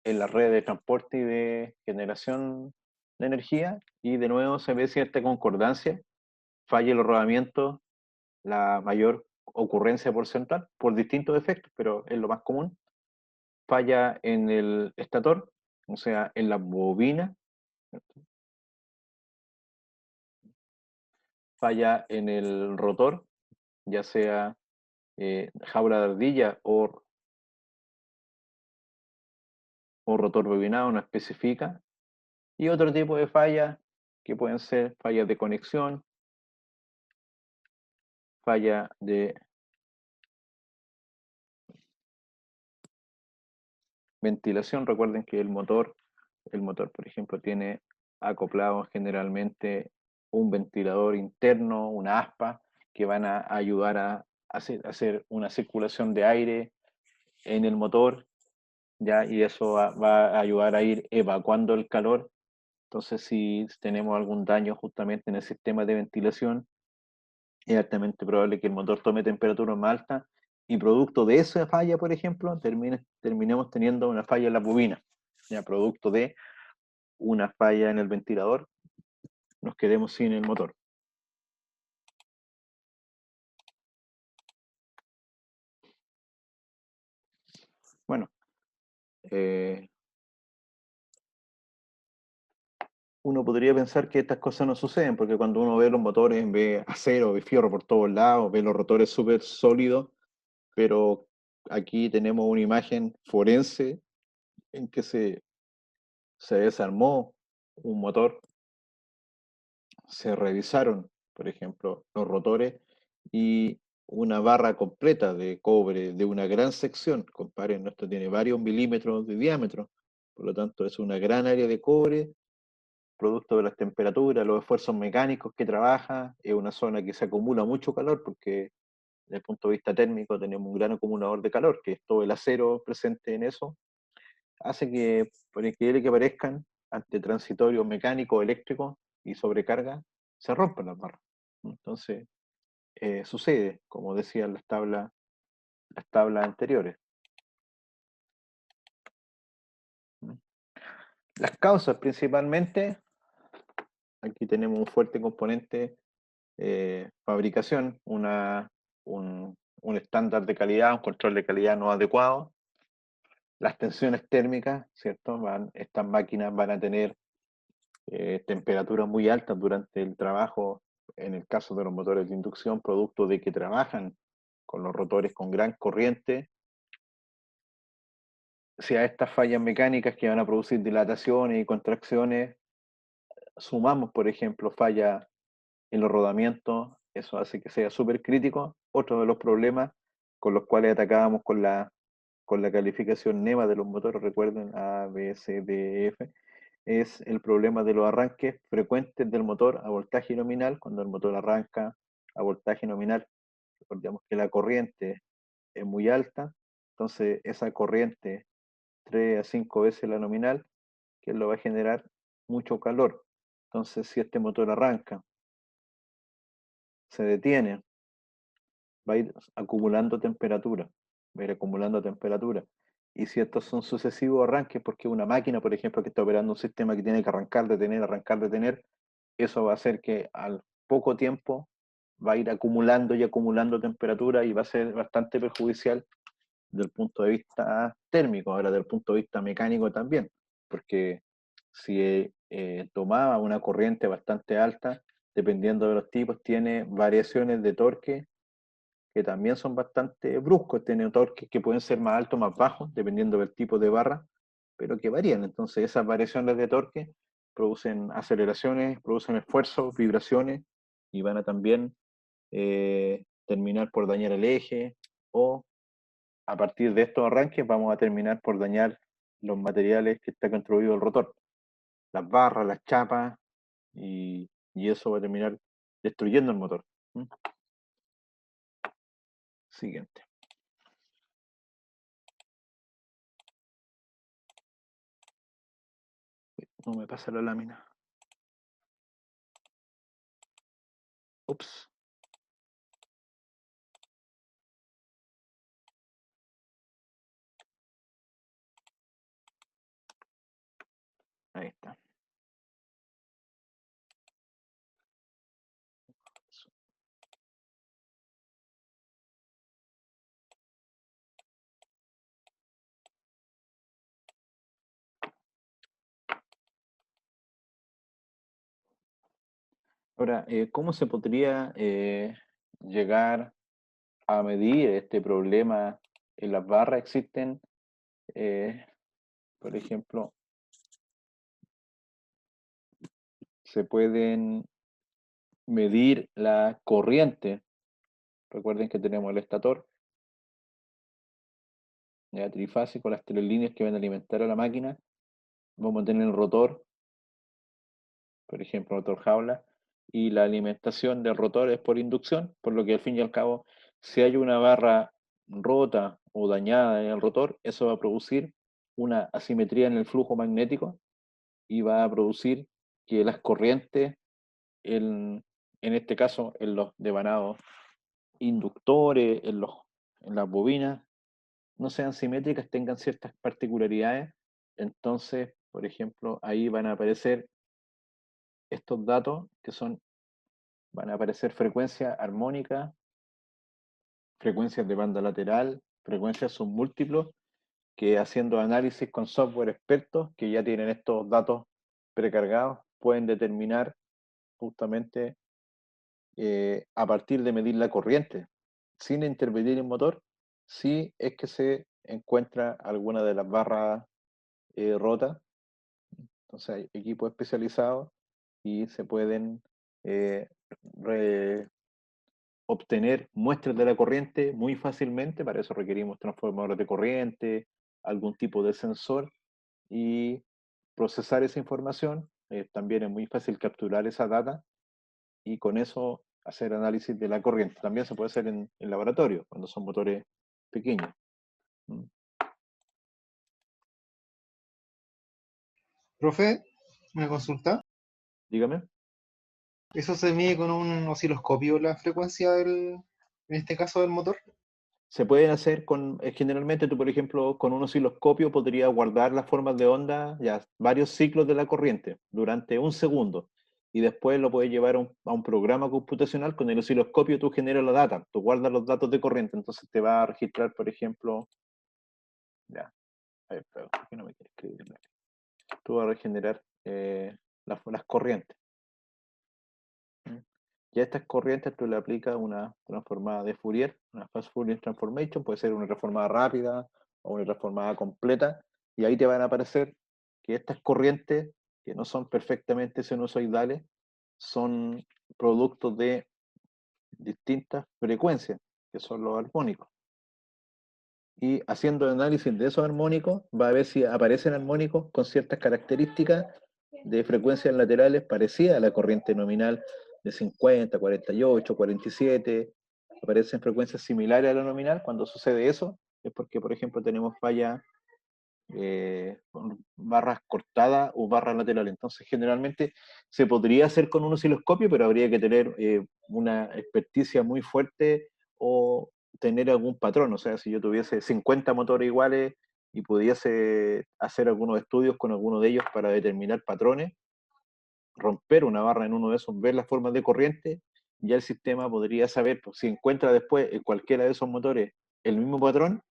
en las redes de transporte y de generación de energía. Y de nuevo se ve cierta concordancia, falla el rodamiento, la mayor ocurrencia porcentual, por distintos efectos, pero es lo más común. Falla en el estator, o sea, en la bobina, falla en el rotor, ya sea jaula de ardilla o rotor bobinado, no especifica. Y otro tipo de fallas que pueden ser fallas de conexión, falla de ventilación. Recuerden que el motor, por ejemplo, tiene acoplado generalmente un ventilador interno, una aspa, que van a ayudar a hacer una circulación de aire en el motor, ¿ya? Y eso va a ayudar a ir evacuando el calor. Entonces, si tenemos algún daño justamente en el sistema de ventilación, es altamente probable que el motor tome temperaturas más altas y producto de esa falla, por ejemplo, terminemos teniendo una falla en la bobina. Ya, producto de una falla en el ventilador, nos quedemos sin el motor. Bueno, eh, uno podría pensar que estas cosas no suceden, porque cuando uno ve los motores, ve acero, ve fierro por todos lados, ve los rotores súper sólidos, pero aquí tenemos una imagen forense en que se desarmó un motor, se revisaron, por ejemplo, los rotores y una barra completa de cobre de una gran sección. Comparen, esto tiene varios milímetros de diámetro, por lo tanto es una gran área de cobre, producto de las temperaturas, los esfuerzos mecánicos que trabaja, es una zona que se acumula mucho calor porque desde el punto de vista térmico tenemos un gran acumulador de calor, que es todo el acero presente en eso, hace que, por increíble que parezcan, ante transitorios mecánicos, eléctricos y sobrecarga, se rompen las barras. Entonces, sucede, como decían las tablas anteriores. Las causas principalmente, aquí tenemos un fuerte componente fabricación, un estándar de calidad, un control de calidad no adecuado, las tensiones térmicas, ¿cierto? Estas máquinas van a tener temperaturas muy altas durante el trabajo, en el caso de los motores de inducción, producto de que trabajan con los rotores con gran corriente. Si a estas fallas mecánicas que van a producir dilataciones y contracciones, sumamos, por ejemplo, fallas en los rodamientos, eso hace que sea súper crítico. Otro de los problemas con los cuales atacábamos con la calificación NEMA de los motores, recuerden A, B, C, D, F, es el problema de los arranques frecuentes del motor a voltaje nominal, cuando el motor arranca a voltaje nominal. Recordemos que la corriente es muy alta, entonces esa corriente 3 a 5 veces la nominal, que lo va a generar mucho calor. Entonces, si este motor arranca, se detiene, va a ir acumulando temperatura, va a ir acumulando temperatura. Y si estos son sucesivos arranques, porque una máquina, por ejemplo, que está operando un sistema que tiene que arrancar, detener, eso va a hacer que al poco tiempo va a ir acumulando y acumulando temperatura y va a ser bastante perjudicial del punto de vista térmico, ahora del punto de vista mecánico también, porque si tomaba una corriente bastante alta, dependiendo de los tipos, tiene variaciones de torque que también son bastante bruscos, tienen torques que pueden ser más altos o más bajos, dependiendo del tipo de barra, pero que varían. Entonces esas variaciones de torque producen aceleraciones, producen esfuerzos, vibraciones, y van a también terminar por dañar el eje, o a partir de estos arranques vamos a terminar por dañar los materiales que está construido el rotor, las barras, las chapas, y eso va a terminar destruyendo el motor. ¿Mm? Siguiente. No me pasa la lámina. Ups. Ahí está. Ahora, ¿cómo se podría llegar a medir este problema en las barras? Existen, eh, por ejemplo, se pueden medir la corriente. Recuerden que tenemos el estator, ya trifásico, las tres líneas que van a alimentar a la máquina. Vamos a tener el rotor, por ejemplo, rotor jaula, y la alimentación del rotor es por inducción, por lo que al fin y al cabo, si hay una barra rota o dañada en el rotor, eso va a producir una asimetría en el flujo magnético y va a producir que las corrientes, en este caso en los devanados inductores, en las bobinas, no sean simétricas, tengan ciertas particularidades. Entonces, por ejemplo, ahí van a aparecer estos datos que son, van a aparecer frecuencias armónicas, frecuencias de banda lateral, frecuencias submúltiplos, que haciendo análisis con software expertos que ya tienen estos datos precargados, pueden determinar justamente a partir de medir la corriente, sin intervenir en motor, si es que se encuentra alguna de las barras rotas. Entonces hay equipos especializados y se pueden eh, re- obtener muestras de la corriente muy fácilmente. Para eso requerimos transformadores de corriente, algún tipo de sensor, y procesar esa información. También es muy fácil capturar esa data y con eso hacer análisis de la corriente. También se puede hacer en laboratorio, cuando son motores pequeños. ¿Mm? Profe, una consulta. Dígame. ¿Eso se mide con un osciloscopio la frecuencia en este caso del motor? Se pueden hacer generalmente tú, por ejemplo, con un osciloscopio podrías guardar las formas de onda, ya varios ciclos de la corriente durante un segundo, y después lo puedes llevar a un programa computacional. Con el osciloscopio tú generas la data, tú guardas los datos de corriente, entonces te va a registrar, por ejemplo, ya, a ver, pero, ¿por qué no me quiere escribir? Tú vas a regenerar las corrientes. ¿Mm? Y a estas corrientes tú le aplicas una transformada de Fourier, una Fast Fourier Transformation, puede ser una transformada rápida o una transformada completa, y ahí te van a aparecer que estas corrientes, que no son perfectamente sinusoidales, son productos de distintas frecuencias, que son los armónicos. Y haciendo el análisis de esos armónicos, va a ver si aparecen armónicos con ciertas características de frecuencias laterales parecidas a la corriente nominal de 50, 48, 47. Aparecen frecuencias similares a la nominal. Cuando sucede eso, es porque, por ejemplo, tenemos falla con barras cortadas o barras laterales. Entonces, generalmente se podría hacer con un osciloscopio, pero habría que tener una experticia muy fuerte o tener algún patrón. O sea, si yo tuviese 50 motores iguales y pudiese hacer algunos estudios con alguno de ellos para determinar patrones, romper una barra en uno de esos, ver las formas de corriente, ya el sistema podría saber, pues, si encuentra después en cualquiera de esos motores el mismo patrón,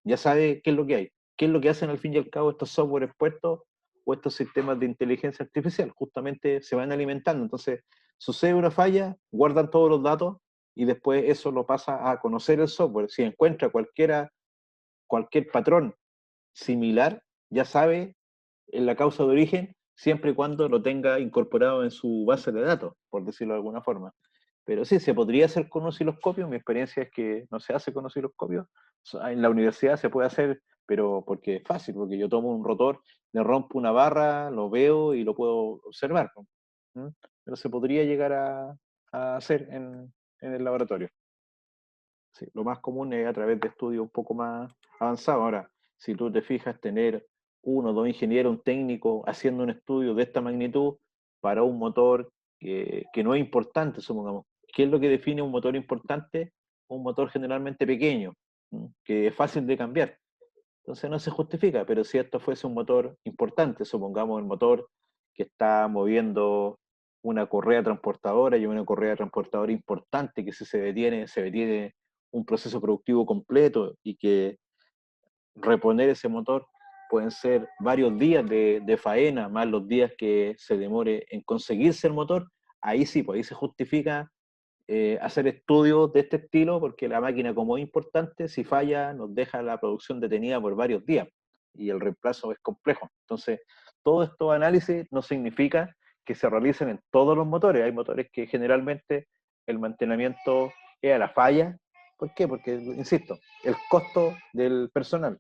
ya sabe qué es lo que hay, qué es lo que hacen al fin y al cabo estos software expuestos o estos sistemas de inteligencia artificial. Justamente se van alimentando. Entonces, sucede una falla, guardan todos los datos y después eso lo pasa a conocer el software. Si encuentra cualquier patrón similar, ya sabe en la causa de origen, siempre y cuando lo tenga incorporado en su base de datos, por decirlo de alguna forma. Pero sí, se podría hacer con osciloscopio. Mi experiencia es que no se hace con osciloscopio. En la universidad se puede hacer, pero porque es fácil, porque yo tomo un rotor, le rompo una barra, lo veo y lo puedo observar. ¿Mm? Pero se podría llegar a hacer en el laboratorio. Sí, lo más común es a través de estudios un poco más avanzados. Ahora, si tú te fijas, tener uno o dos ingenieros, un técnico haciendo un estudio de esta magnitud para un motor que no es importante, supongamos. ¿Qué es lo que define un motor importante? Un motor generalmente pequeño, que es fácil de cambiar. Entonces no se justifica, pero si esto fuese un motor importante, supongamos el motor que está moviendo una correa transportadora y una correa transportadora importante, que si se detiene un proceso productivo completo, y que reponer ese motor pueden ser varios días de faena, más los días que se demore en conseguirse el motor. Ahí sí, pues ahí se justifica hacer estudios de este estilo, porque la máquina, como es importante, si falla nos deja la producción detenida por varios días y el reemplazo es complejo. Entonces, todos estos análisis no significa que se realicen en todos los motores. Hay motores que generalmente el mantenimiento es a la falla. ¿Por qué? Porque, insisto, el costo del personal,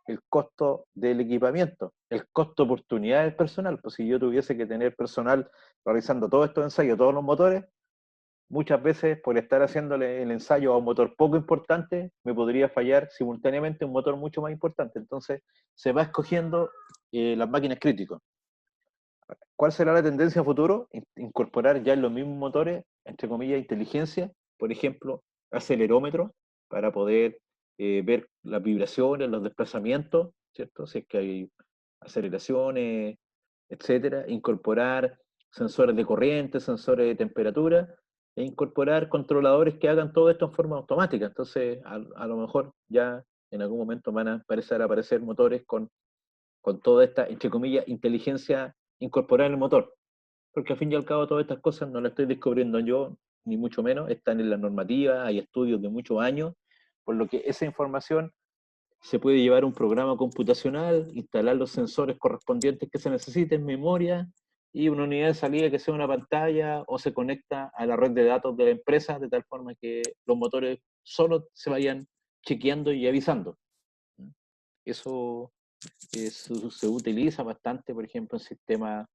el costo del equipamiento, el costo de oportunidad del personal. Pues si yo tuviese que tener personal realizando todos estos ensayos, todos los motores, muchas veces por estar haciéndole el ensayo a un motor poco importante, me podría fallar simultáneamente un motor mucho más importante. Entonces, se va escogiendo las máquinas críticas. ¿Cuál será la tendencia a futuro? Incorporar ya en los mismos motores, entre comillas, inteligencia, por ejemplo, acelerómetros, para poder ver las vibraciones, los desplazamientos, ¿cierto? Si es que hay aceleraciones, etcétera. Incorporar sensores de corriente, sensores de temperatura, e incorporar controladores que hagan todo esto en forma automática. Entonces, a lo mejor ya en algún momento van a empezar a aparecer motores con toda esta, entre comillas, inteligencia incorporada en el motor. Porque al fin y al cabo todas estas cosas no las estoy descubriendo yo, ni mucho menos, están en la normativa, hay estudios de muchos años, por lo que esa información se puede llevar a un programa computacional, instalar los sensores correspondientes que se necesiten, memoria, y una unidad de salida que sea una pantalla o se conecta a la red de datos de la empresa de tal forma que los motores solo se vayan chequeando y avisando. Eso se utiliza bastante, por ejemplo, en sistemas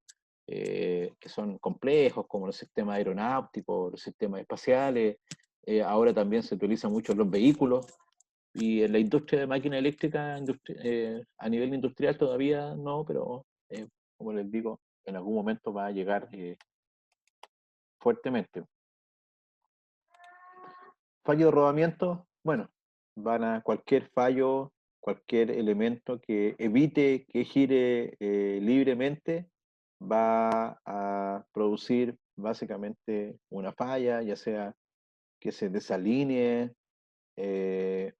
que son complejos, como los sistemas aeronáuticos, los sistemas espaciales. Ahora también se utiliza mucho en los vehículos y en la industria de máquina eléctrica a nivel industrial todavía no, pero como les digo, en algún momento va a llegar fuertemente. Fallo de rodamiento, bueno, van a cualquier fallo, cualquier elemento que evite que gire libremente, va a producir básicamente una falla, ya sea que se desalinee, eh,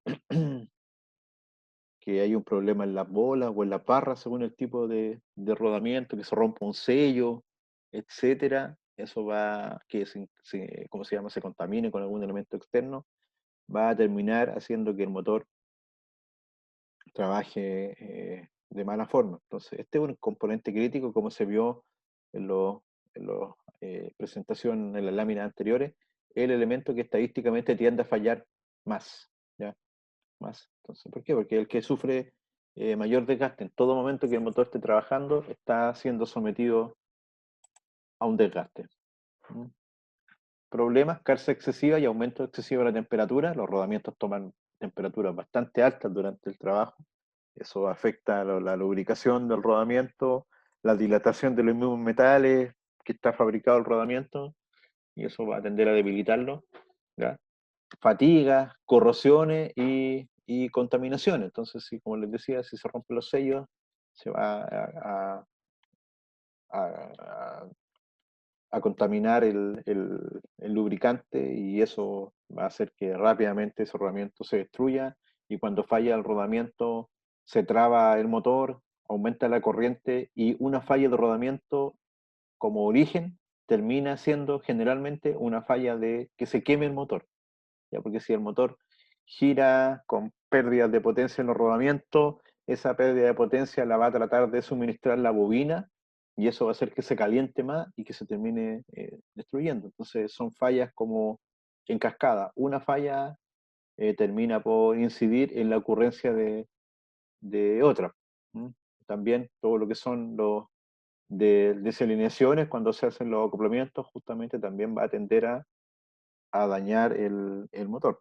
que hay un problema en las bolas o en las barras según el tipo de rodamiento, que se rompa un sello, etcétera. Eso va, que ¿cómo se llama? Se contamine con algún elemento externo, va a terminar haciendo que el motor trabaje de mala forma. Entonces, este es un componente crítico, como se vio en las presentaciones, en las láminas anteriores, el elemento que estadísticamente tiende a fallar más, ¿ya? Más. Entonces, ¿por qué? Porque el que sufre mayor desgaste en todo momento que el motor esté trabajando está siendo sometido a un desgaste. ¿Mm? Problemas, carga excesiva y aumento excesivo de la temperatura. Los rodamientos toman temperaturas bastante altas durante el trabajo. Eso afecta la lubricación del rodamiento, la dilatación de los mismos metales que está fabricado el rodamiento, y eso va a tender a debilitarlo. ¿Ya? Fatigas, corrosiones y contaminaciones. Entonces, sí, como les decía, si se rompen los sellos, se va a a contaminar el lubricante y eso va a hacer que rápidamente ese rodamiento se destruya y cuando falla el rodamiento se traba el motor, aumenta la corriente y una falla de rodamiento como origen termina siendo generalmente una falla de que se queme el motor, ¿ya? Porque si el motor gira con pérdidas de potencia en los rodamientos, esa pérdida de potencia la va a tratar de suministrar la bobina y eso va a hacer que se caliente más y que se termine destruyendo. Entonces son fallas como en cascada. Una falla termina por incidir en la ocurrencia de otra. ¿Mm? También todo lo que son los desalineaciones, cuando se hacen los acoplamientos, justamente también va a tender a dañar el motor.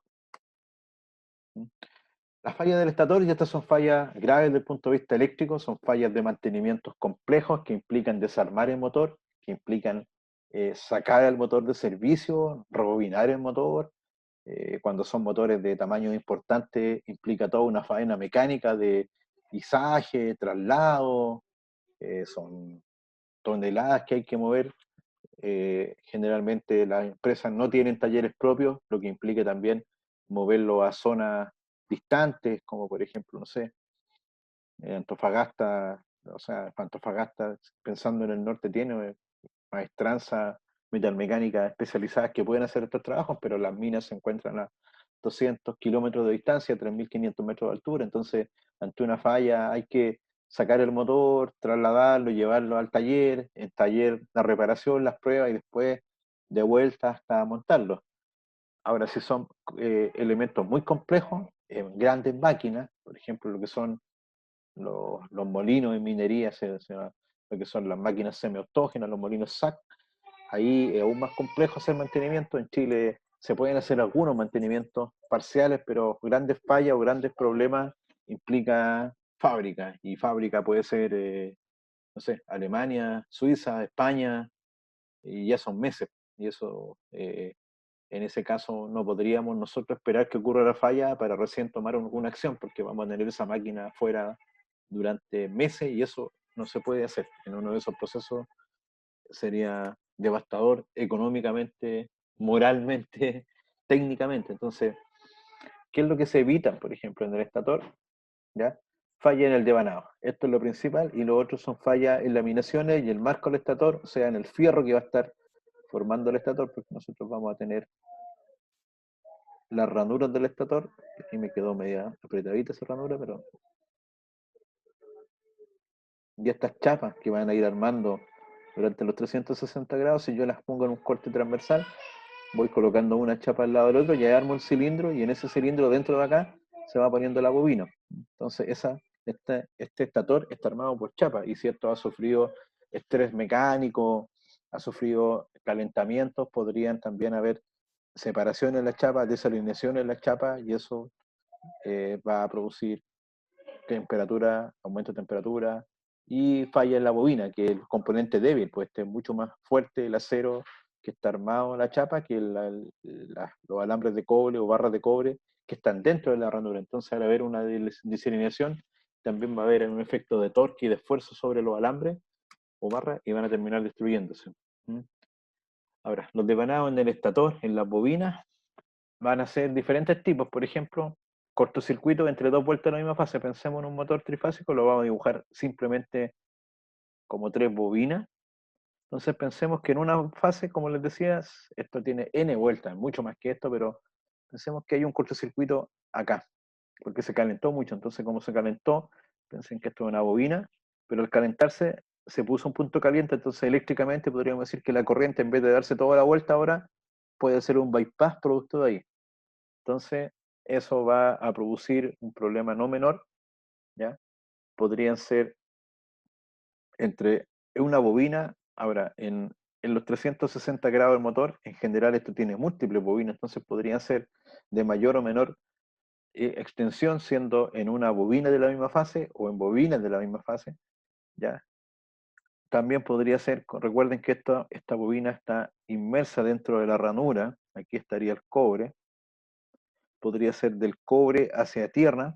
Las fallas del estator, y estas son fallas graves desde el punto de vista eléctrico, son fallas de mantenimientos complejos que implican desarmar el motor, que implican sacar el motor de servicio, rebobinar el motor. Cuando son motores de tamaño importante, implica toda una faena mecánica de izaje, traslado, son toneladas que hay que mover. Generalmente las empresas no tienen talleres propios, lo que implica también moverlo a zonas distantes, como por ejemplo, no sé, Antofagasta, o sea, Antofagasta, pensando en el norte, tiene maestranza metalmecánicas especializadas que pueden hacer estos trabajos, pero las minas se encuentran a 200 kilómetros de distancia, 3.500 metros de altura, entonces ante una falla hay que sacar el motor, trasladarlo, llevarlo al taller, en taller la reparación, las pruebas y después de vuelta hasta montarlo. Ahora, si son elementos muy complejos, grandes máquinas, por ejemplo, lo que son los molinos de minería, lo que son las máquinas semiautógenas, los molinos SAC, ahí es aún más complejo hacer mantenimiento. En Chile se pueden hacer algunos mantenimientos parciales, pero grandes fallas o grandes problemas implica fábrica, y fábrica puede ser, no sé, Alemania, Suiza, España, y ya son meses, y eso, en ese caso, no podríamos nosotros esperar que ocurra la falla para recién tomar alguna acción, porque vamos a tener esa máquina fuera durante meses y eso no se puede hacer. En uno de esos procesos sería devastador económicamente, moralmente, técnicamente. Entonces, ¿qué es lo que se evita, por ejemplo, en el estator? ¿Ya? Falla en el devanado. Esto es lo principal y lo otro son fallas en laminaciones y el marco del estator, o sea, en el fierro que va a estar formando el estator, porque nosotros vamos a tener las ranuras del estator. Aquí me quedó media apretadita esa ranura, pero y estas chapas que van a ir armando durante los 360 grados, si yo las pongo en un corte transversal, voy colocando una chapa al lado del otro, ya armo el cilindro y en ese cilindro dentro de acá se va poniendo la bobina. Entonces este estator está armado por chapas y si esto ha sufrido estrés mecánico, ha sufrido calentamientos, podrían también haber separaciones en la chapa, desalineaciones en la chapa y eso va a producir temperatura, aumento de temperatura y falla en la bobina, que es el componente débil, pues este es mucho más fuerte el acero que está armado en la chapa que los alambres de cobre o barras de cobre que están dentro de la ranura. Entonces al haber una desalineación también va a haber un efecto de torque y de esfuerzo sobre los alambres o barras y van a terminar destruyéndose. Ahora, los devanados en el estator, en las bobinas, van a ser diferentes tipos. Por ejemplo, cortocircuito entre dos vueltas en la misma fase. Pensemos en un motor trifásico, lo vamos a dibujar simplemente como tres bobinas. Entonces pensemos que en una fase, como les decía, esto tiene n vueltas, mucho más que esto, pero pensemos que hay un cortocircuito acá, porque se calentó mucho. Entonces, como se calentó, pensen que esto es una bobina, pero al calentarse se puso un punto caliente, entonces eléctricamente podríamos decir que la corriente, en vez de darse toda la vuelta ahora, puede ser un bypass producto de ahí. Entonces, eso va a producir un problema no menor, ¿ya? Podrían ser entre una bobina, ahora, en los 360 grados del motor, en general esto tiene múltiples bobinas, entonces podrían ser de mayor o menor extensión, siendo en una bobina de la misma fase o en bobinas de la misma fase, ¿ya? También podría ser, recuerden que esta bobina está inmersa dentro de la ranura, aquí estaría el cobre, podría ser del cobre hacia tierra,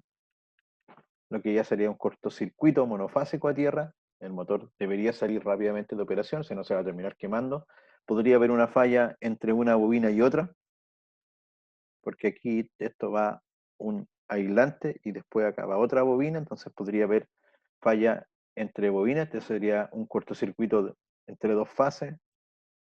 lo que ya sería un cortocircuito monofásico a tierra, el motor debería salir rápidamente de operación, si no se va a terminar quemando. Podría haber una falla entre una bobina y otra, porque aquí esto va un aislante y después acá va otra bobina, entonces podría haber falla entre bobinas, este sería un cortocircuito entre dos fases,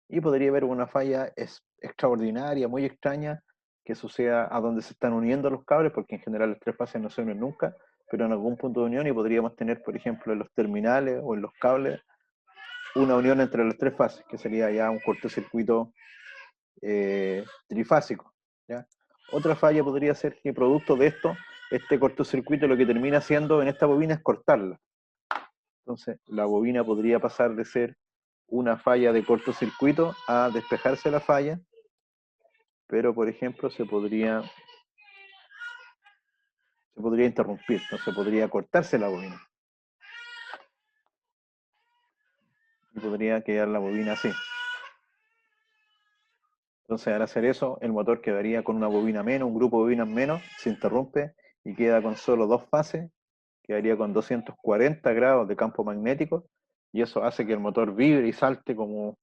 y podría haber una falla extraordinaria, muy extraña, que suceda a donde se están uniendo los cables, porque en general las tres fases no se unen nunca, pero en algún punto de unión y podríamos tener, por ejemplo, en los terminales o en los cables, una unión entre las tres fases, que sería ya un cortocircuito trifásico. ¿ya? Otra falla podría ser que producto de esto, este cortocircuito lo que termina haciendo en esta bobina es cortarla. Entonces, la bobina podría pasar de ser una falla de cortocircuito a despejarse la falla, pero por ejemplo se podría interrumpir, entonces podría cortarse la bobina y podría quedar la bobina así. Entonces al hacer eso, el motor quedaría con una bobina menos, un grupo de bobinas menos, se interrumpe y queda con solo dos fases, quedaría con 240 grados de campo magnético y eso hace que el motor vibre y salte como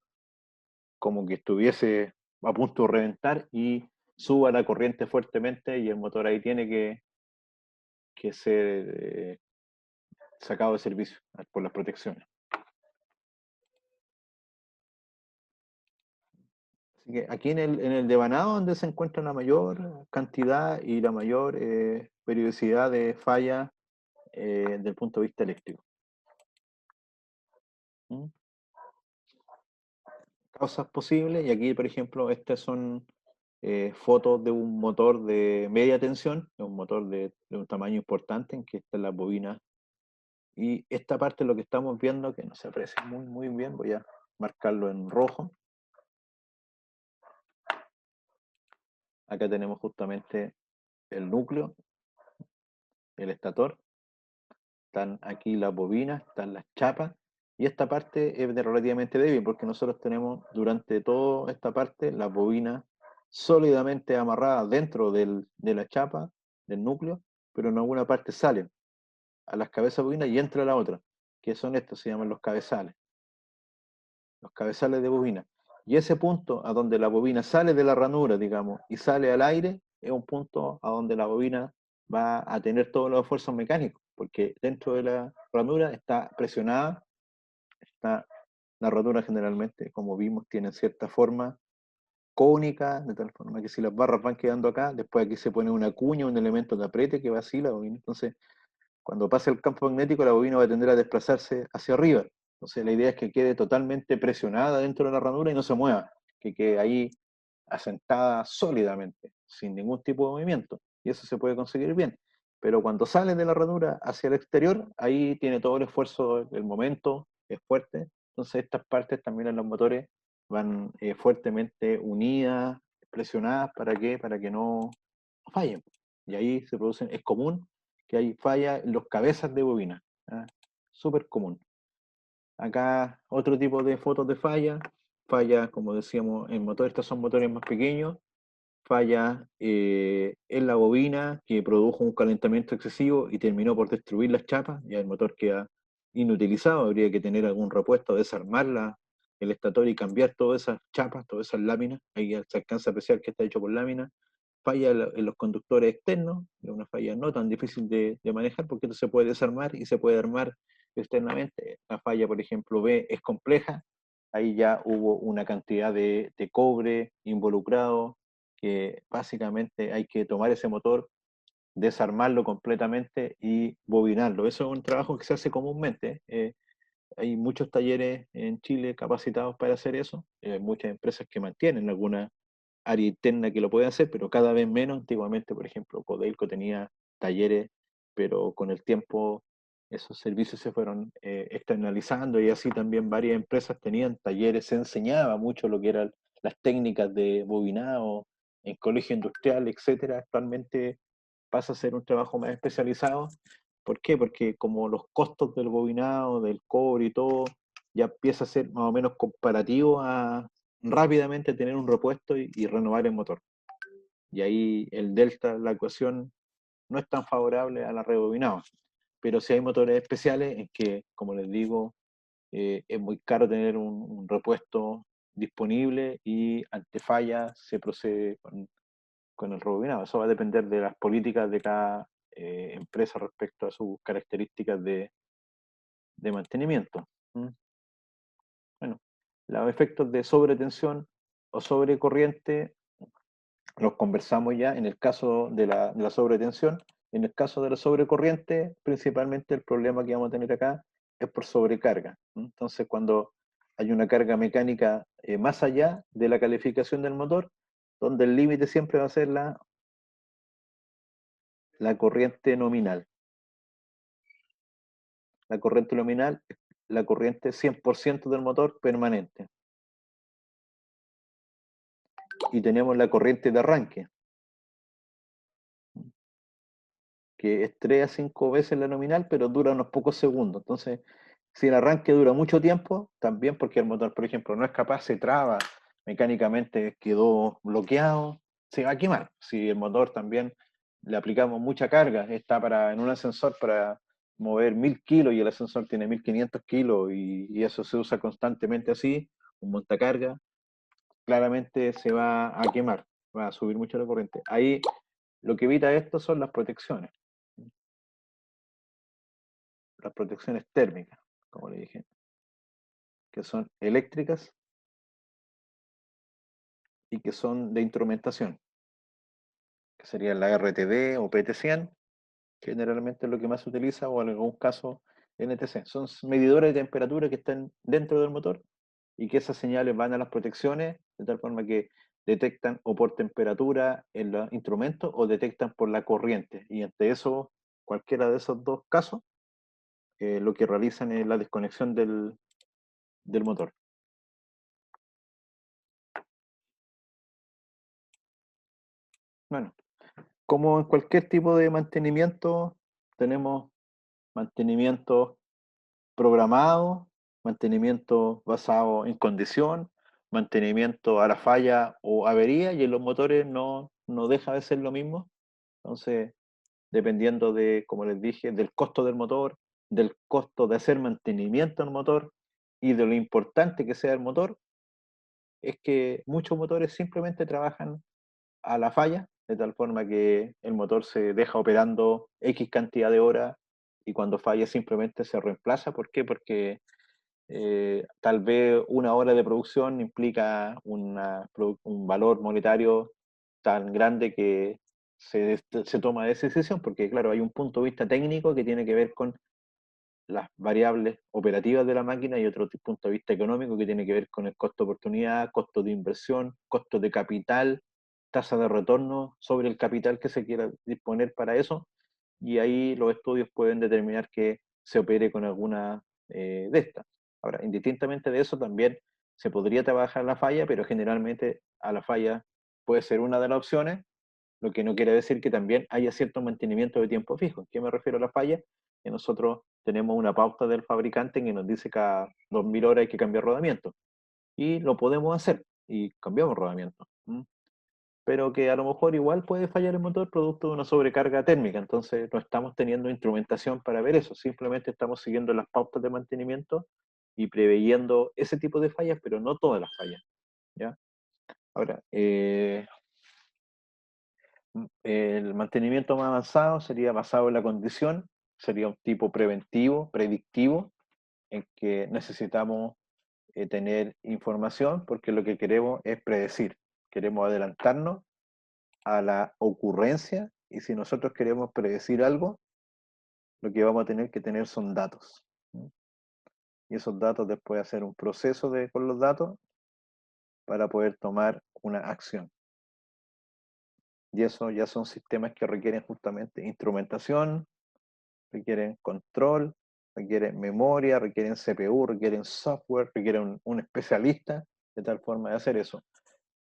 que estuviese a punto de reventar y suba la corriente fuertemente y el motor ahí tiene que ser sacado de servicio por las protecciones. Así que aquí en el devanado donde se encuentra la mayor cantidad y la mayor periodicidad de falla desde el punto de vista eléctrico. ¿Mm? Causas posibles, y aquí por ejemplo estas son fotos de un motor de media tensión, un motor de un tamaño importante en que están las bobinas. Y esta parte lo que estamos viendo, que no se aprecia muy bien, voy a marcarlo en rojo. Acá tenemos justamente el núcleo, el estator, están aquí las bobinas, están las chapas, y esta parte es relativamente débil porque nosotros tenemos durante toda esta parte las bobinas sólidamente amarradas dentro de la chapa, del núcleo, pero en alguna parte salen a las cabezas de bobina y entra la otra, que son estos, se llaman los cabezales de bobina. Y ese punto a donde la bobina sale de la ranura, digamos, y sale al aire, es un punto a donde la bobina va a tener todos los esfuerzos mecánicos, porque dentro de la ranura está presionada, está, la ranura generalmente, como vimos, tiene cierta forma cónica, de tal forma que si las barras van quedando acá, después aquí se pone una cuña, un elemento de apriete que va así la bobina. Entonces, cuando pasa el campo magnético, la bobina va a tender a desplazarse hacia arriba. Entonces la idea es que quede totalmente presionada dentro de la ranura y no se mueva, que quede ahí asentada sólidamente, sin ningún tipo de movimiento. Y eso se puede conseguir bien. Pero cuando sale de la ranura hacia el exterior, ahí tiene todo el esfuerzo, el momento es fuerte. Entonces estas partes también en los motores van fuertemente unidas, presionadas, ¿para qué? Para que no fallen. Y ahí se producen, es común que hay falla en los cabezas de bobina. ¿Ah? Súper común. Acá otro tipo de fotos de falla, falla, como decíamos, en motores, estos son motores más pequeños, falla en la bobina que produjo un calentamiento excesivo y terminó por destruir las chapas, ya el motor queda inutilizado, habría que tener algún repuesto, desarmar el estator y cambiar todas esas chapas, todas esas láminas, ahí ya se alcanza a apreciar que está hecho por láminas. Falla en los conductores externos, es una falla no tan difícil de manejar porque esto se puede desarmar y se puede armar externamente. La falla, por ejemplo, B es compleja, ahí ya hubo una cantidad de cobre involucrado, que básicamente hay que tomar ese motor, desarmarlo completamente y bobinarlo. Eso es un trabajo que se hace comúnmente. Hay muchos talleres en Chile capacitados para hacer eso, muchas empresas que mantienen alguna área interna que lo puede hacer, pero cada vez menos. Antiguamente, por ejemplo, Codelco tenía talleres, pero con el tiempo esos servicios se fueron externalizando y así también varias empresas tenían talleres, se enseñaba mucho lo que eran las técnicas de bobinado en colegio industrial, etcétera. Actualmente pasa a ser un trabajo más especializado. ¿Por qué? Porque como los costos del bobinado, del cobre y todo, ya empieza a ser más o menos comparativo a rápidamente tener un repuesto y renovar el motor. Y ahí el delta, la ecuación, no es tan favorable a la rebobinada. Pero si hay motores especiales en que, como les digo, es muy caro tener un repuesto disponible y ante falla se procede con el rebobinado. Eso va a depender de las políticas de cada empresa respecto a sus características de mantenimiento. ¿Mm? Bueno, los efectos de sobretensión o sobrecorriente los conversamos ya en el caso de la sobretensión. En el caso de la sobrecorriente, principalmente el problema que vamos a tener acá es por sobrecarga. Entonces, cuando hay una carga mecánica más allá de la calificación del motor, donde el límite siempre va a ser la corriente nominal. La corriente nominal es la corriente 100% del motor permanente. Y tenemos la corriente de arranque, que es 3 a 5 veces la nominal, pero dura unos pocos segundos. Entonces, si el arranque dura mucho tiempo, también porque el motor, por ejemplo, no es capaz, se traba, mecánicamente quedó bloqueado, se va a quemar. Si el motor también le aplicamos mucha carga, está en un ascensor para mover 1000 kilos y el ascensor tiene 1500 kilos y eso se usa constantemente así, un montacarga, claramente se va a quemar, va a subir mucho la corriente. Ahí lo que evita esto son las protecciones térmicas, como le dije, que son eléctricas y que son de instrumentación, que serían la RTD o PT100, que generalmente es lo que más se utiliza, o en algún caso NTC. Son medidores de temperatura que están dentro del motor y que esas señales van a las protecciones, de tal forma que detectan o por temperatura en los instrumentos o detectan por la corriente. Y ante eso, cualquiera de esos dos casos, lo que realizan es la desconexión del motor. Bueno, como en cualquier tipo de mantenimiento, tenemos mantenimiento programado, mantenimiento basado en condición, mantenimiento a la falla o avería, y en los motores no deja de ser lo mismo. Entonces, dependiendo de, como les dije, del costo del motor, del costo de hacer mantenimiento al motor y de lo importante que sea el motor, es que muchos motores simplemente trabajan a la falla, de tal forma que el motor se deja operando X cantidad de horas y cuando falla simplemente se reemplaza. ¿Por qué? Porque tal vez una hora de producción implica un valor monetario tan grande que se toma esa decisión, porque claro, hay un punto de vista técnico que tiene que ver con las variables operativas de la máquina y otro punto de vista económico que tiene que ver con el costo de oportunidad, costo de inversión, costo de capital, tasa de retorno sobre el capital que se quiera disponer para eso, y ahí los estudios pueden determinar que se opere con alguna de estas. Ahora, indistintamente de eso, también se podría trabajar la falla, pero generalmente a la falla puede ser una de las opciones, lo que no quiere decir que también haya cierto mantenimiento de tiempo fijo. ¿En qué me refiero a la falla? Que nosotros tenemos una pauta del fabricante que nos dice cada 2000 horas hay que cambiar rodamiento. Y lo podemos hacer, y cambiamos rodamiento. Pero que a lo mejor igual puede fallar el motor producto de una sobrecarga térmica, entonces no estamos teniendo instrumentación para ver eso, simplemente estamos siguiendo las pautas de mantenimiento y preveyendo ese tipo de fallas, pero no todas las fallas, ¿ya? Ahora, el mantenimiento más avanzado sería basado en la condición, sería un tipo preventivo, predictivo, en que necesitamos tener información porque lo que queremos es predecir, queremos adelantarnos a la ocurrencia, y si nosotros queremos predecir algo, lo que vamos a tener que tener son datos. Y esos datos después hacer un proceso con los datos para poder tomar una acción. Y eso ya son sistemas que requieren justamente instrumentación, requieren control, requieren memoria, requieren CPU, requieren software, requieren un especialista de tal forma de hacer eso.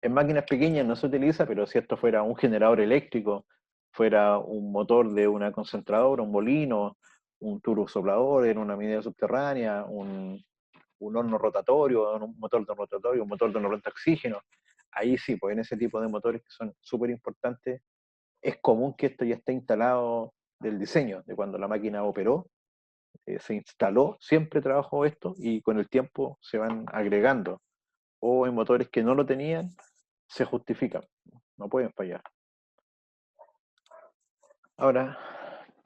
En máquinas pequeñas no se utiliza, pero si esto fuera un generador eléctrico, fuera un motor de una concentradora, un molino, un turbosoplador en una minera subterránea, un horno rotatorio, un motor de rotatorio, un motor de horno de oxígeno, ahí sí, pues en ese tipo de motores que son súper importantes, es común que esto ya esté instalado del diseño, de cuando la máquina operó, se instaló, siempre trabajó esto y con el tiempo se van agregando. O en motores que no lo tenían, se justifican, no pueden fallar. Ahora,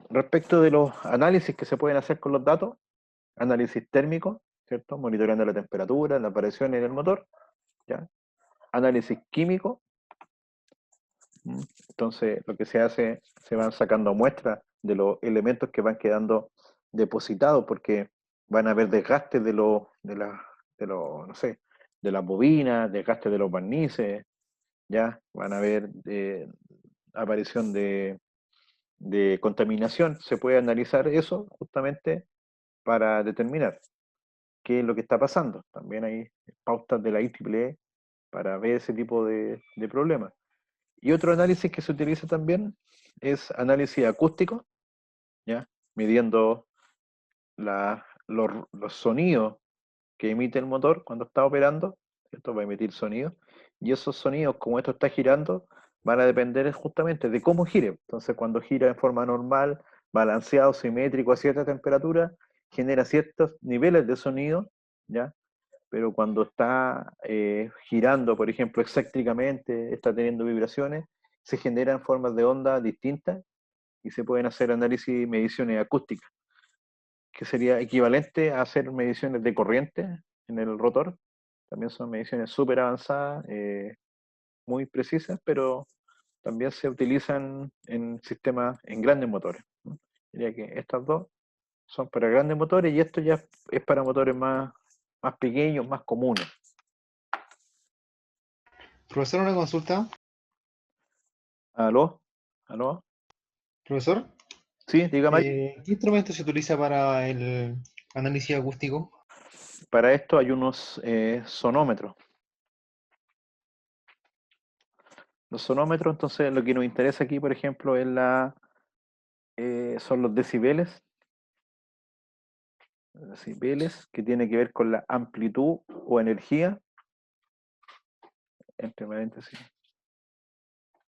respecto de los análisis que se pueden hacer con los datos, análisis térmico, ¿cierto? Monitoreando la temperatura, la variación en el motor, ¿ya? Análisis químico, entonces lo que se hace, se van sacando muestras de los elementos que van quedando depositados, porque van a haber desgastes no sé, de las bobinas, desgastes de los barnices, ya van a haber aparición de contaminación. Se puede analizar eso justamente para determinar qué es lo que está pasando. También hay pautas de la IEEE para ver ese tipo de problemas. Y otro análisis que se utiliza también es análisis acústico, ¿ya? Midiendo los sonidos que emite el motor cuando está operando, ¿cierto? Va a emitir sonidos, y esos sonidos, como esto está girando, van a depender justamente de cómo gire. Entonces, cuando gira en forma normal, balanceado, simétrico, a cierta temperatura, genera ciertos niveles de sonido, ¿ya? Pero cuando está girando, por ejemplo, excéntricamente, está teniendo vibraciones, se generan formas de onda distintas y se pueden hacer análisis y mediciones acústicas, que sería equivalente a hacer mediciones de corriente en el rotor. También son mediciones súper avanzadas, muy precisas, pero también se utilizan en sistemas, en grandes motores, ¿no? Diría que estas dos son para grandes motores y esto ya es para motores más pequeños, más comunes. Profesor, una consulta. ¿Aló? ¿Aló? Profesor, Sí, dígame. ¿qué instrumento se utiliza para el análisis acústico? Para esto hay unos sonómetros. Los sonómetros, entonces, lo que nos interesa aquí, por ejemplo, es son los decibeles. Decibeles, que tiene que ver con la amplitud o energía, entre paréntesis,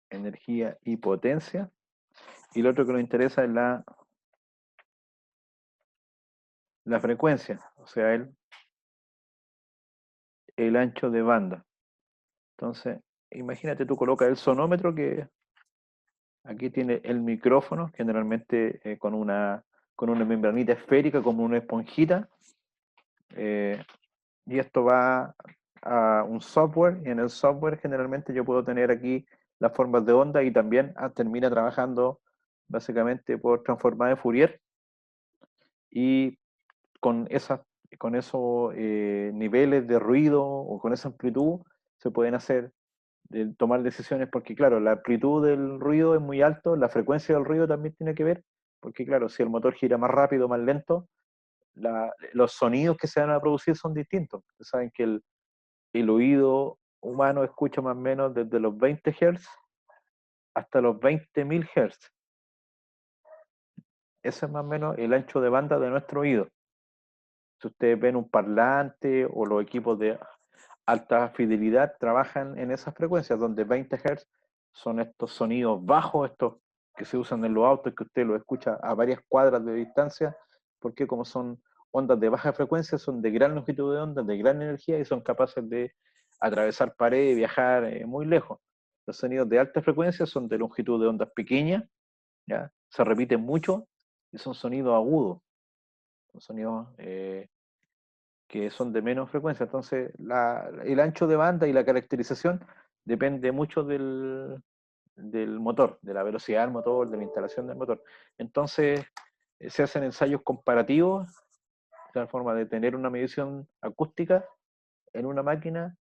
energía y potencia. Y lo otro que nos interesa es la frecuencia, o sea, el ancho de banda. Entonces, imagínate, tú colocas el sonómetro, que aquí tiene el micrófono, generalmente con una membranita esférica, como una esponjita, y esto va a un software, y en el software generalmente yo puedo tener aquí las formas de onda, y también termina trabajando básicamente por transformada de Fourier, y con esos niveles de ruido o con esa amplitud se pueden tomar decisiones, porque claro, la amplitud del ruido es muy alto, la frecuencia del ruido también tiene que ver, porque claro, si el motor gira más rápido o más lento, los sonidos que se van a producir son distintos. Ustedes saben que el oído humano escucha más o menos desde los 20 Hz hasta los 20.000 Hz. Ese es más o menos el ancho de banda de nuestro oído. Si ustedes ven un parlante o los equipos de alta fidelidad trabajan en esas frecuencias, donde 20 Hz son estos sonidos bajos, estos que se usan en los autos, que usted los escucha a varias cuadras de distancia, porque como son ondas de baja frecuencia, son de gran longitud de onda, de gran energía y son capaces de atravesar paredes y viajar muy lejos. Los sonidos de alta frecuencia son de longitud de ondas pequeñas, ¿ya? Se repiten mucho y son sonidos agudos, son sonidos que son de menos frecuencia. Entonces, el ancho de banda y la caracterización depende mucho del motor, de la velocidad del motor, de la instalación del motor. Entonces, se hacen ensayos comparativos, de la forma de tener una medición acústica en una máquina,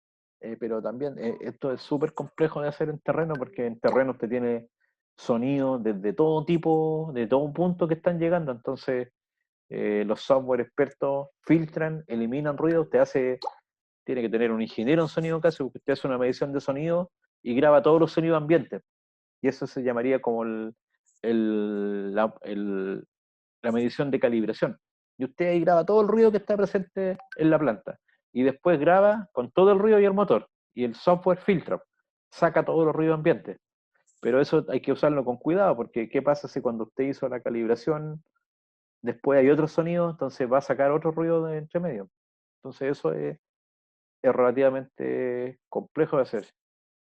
pero también esto es súper complejo de hacer en terreno, porque en terreno usted tiene sonidos desde todo tipo, de todo punto que están llegando. Entonces, los software expertos filtran, eliminan ruido, tiene que tener un ingeniero en sonido casi, porque usted hace una medición de sonido y graba todos los sonidos ambientes. Y eso se llamaría como la medición de calibración. Y usted ahí graba todo el ruido que está presente en la planta. Y después graba con todo el ruido y el motor. Y el software filtra, saca todos los ruidos ambientes. Pero eso hay que usarlo con cuidado, porque ¿qué pasa si cuando usted hizo la calibración después hay otro sonido, entonces va a sacar otro ruido de entre medio? Entonces eso es relativamente complejo de hacer,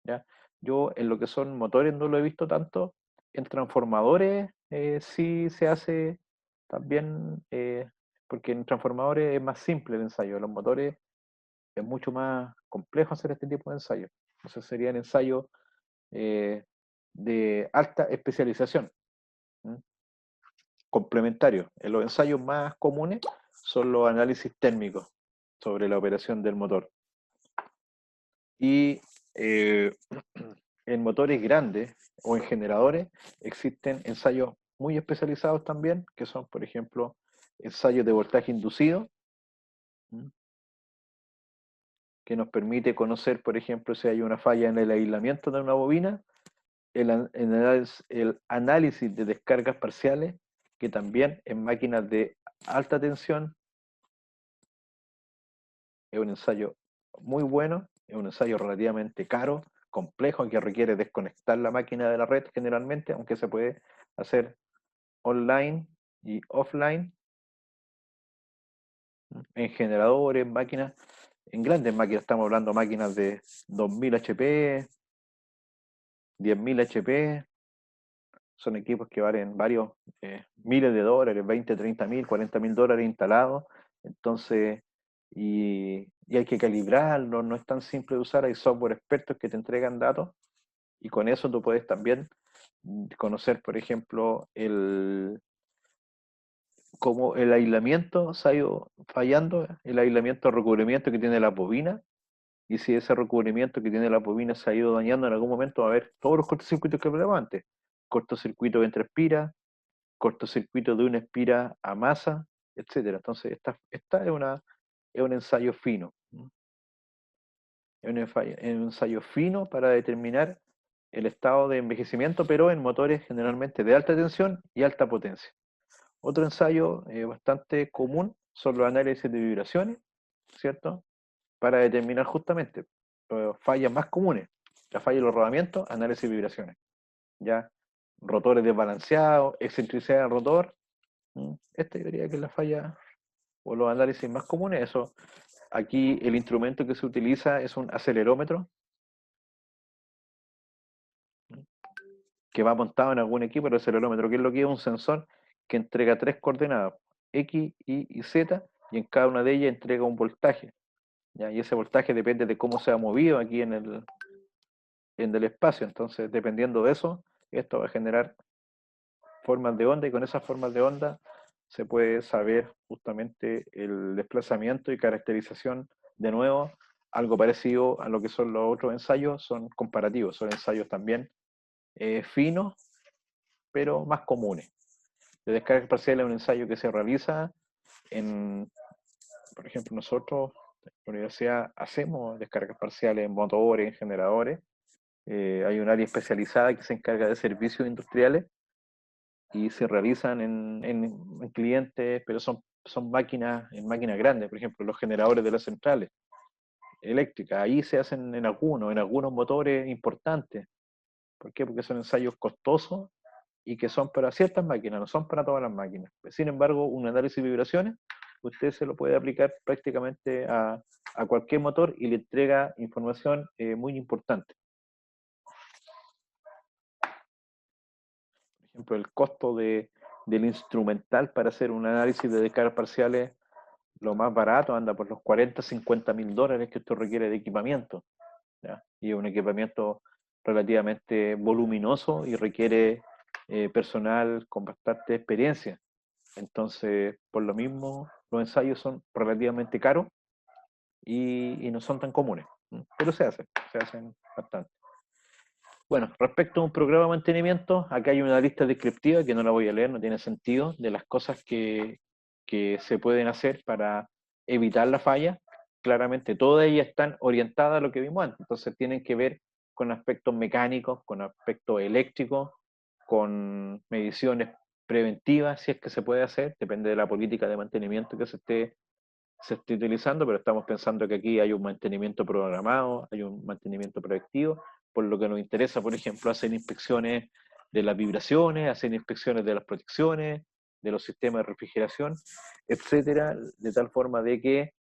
¿ya? Yo en lo que son motores no lo he visto tanto, en transformadores sí se hace también, porque en transformadores es más simple el ensayo, en los motores es mucho más complejo hacer este tipo de ensayos. Entonces serían ensayos de alta especialización, ¿m? Complementarios. En los ensayos más comunes son los análisis térmicos sobre la operación del motor. Y en motores grandes o en generadores existen ensayos muy especializados también, que son, por ejemplo, ensayos de voltaje inducido, que nos permite conocer, por ejemplo, si hay una falla en el aislamiento de una bobina, el análisis de descargas parciales, que también en máquinas de alta tensión es un ensayo muy bueno, es un ensayo relativamente caro, complejo, que requiere desconectar la máquina de la red generalmente, aunque se puede hacer online y offline, en generadores, máquinas, en grandes máquinas, estamos hablando de máquinas de 2000 HP, 10.000 HP, son equipos que valen varios miles de dólares, 20, 30.000, 40.000 dólares instalados. Entonces, y hay que calibrarlo, no es tan simple de usar, hay software expertos que te entregan datos y con eso tú puedes también conocer, por ejemplo, cómo el aislamiento se ha ido fallando, el aislamiento de recubrimiento que tiene la bobina, y si ese recubrimiento que tiene la bobina se ha ido dañando en algún momento, va a haber todos los cortocircuitos que hablaba antes, cortocircuito entre espiras, cortocircuito de una espira a masa, etcétera. Entonces, esta es un ensayo fino. Es un ensayo fino para determinar el estado de envejecimiento, pero en motores generalmente de alta tensión y alta potencia. Otro ensayo bastante común son los análisis de vibraciones, ¿cierto? Para determinar justamente fallas más comunes. La falla de los rodamientos, análisis de vibraciones. Ya, rotores desbalanceados, excentricidad del rotor. Esta yo diría que es la falla o los análisis más comunes. Eso, aquí el instrumento que se utiliza es un acelerómetro que va montado en algún equipo. El acelerómetro, que es lo que es un sensor que entrega tres coordenadas, X, Y y Z, y en cada una de ellas entrega un voltaje, ¿ya? Y ese voltaje depende de cómo se ha movido aquí en el espacio. Entonces, dependiendo de eso, esto va a generar formas de onda, y con esas formas de onda se puede saber justamente el desplazamiento y caracterización de nuevo. Algo parecido a lo que son los otros ensayos, son comparativos, son ensayos también finos, pero más comunes. De descarga parcial es un ensayo que se realiza en, por ejemplo, nosotros en la universidad hacemos descargas parciales en motores, en generadores. Hay un área especializada que se encarga de servicios industriales y se realizan en clientes, pero son máquinas, en máquinas grandes, por ejemplo, los generadores de las centrales eléctricas. Ahí se hacen en algunos motores importantes. ¿Por qué? Porque son ensayos costosos y que son para ciertas máquinas, no son para todas las máquinas. Sin embargo, un análisis de vibraciones, usted se lo puede aplicar prácticamente a cualquier motor y le entrega información muy importante. Por ejemplo, el costo del instrumental para hacer un análisis de descargas parciales, lo más barato anda por los 40, 50 mil dólares que esto requiere de equipamiento, ¿ya? Y es un equipamiento relativamente voluminoso y requiere personal con bastante experiencia. Entonces, por lo mismo, los ensayos son relativamente caros y no son tan comunes, pero se hacen bastante. Bueno, respecto a un programa de mantenimiento, acá hay una lista descriptiva que no la voy a leer, no tiene sentido, de las cosas que se pueden hacer para evitar la falla. Claramente, todas ellas están orientadas a lo que vimos antes, entonces tienen que ver con aspectos mecánicos, con aspectos eléctricos, con mediciones preventivas, si es que se puede hacer, depende de la política de mantenimiento que se esté utilizando, pero estamos pensando que aquí hay un mantenimiento programado, hay un mantenimiento preventivo, por lo que nos interesa, por ejemplo, hacer inspecciones de las vibraciones, hacer inspecciones de las protecciones, de los sistemas de refrigeración, etcétera, de tal forma de que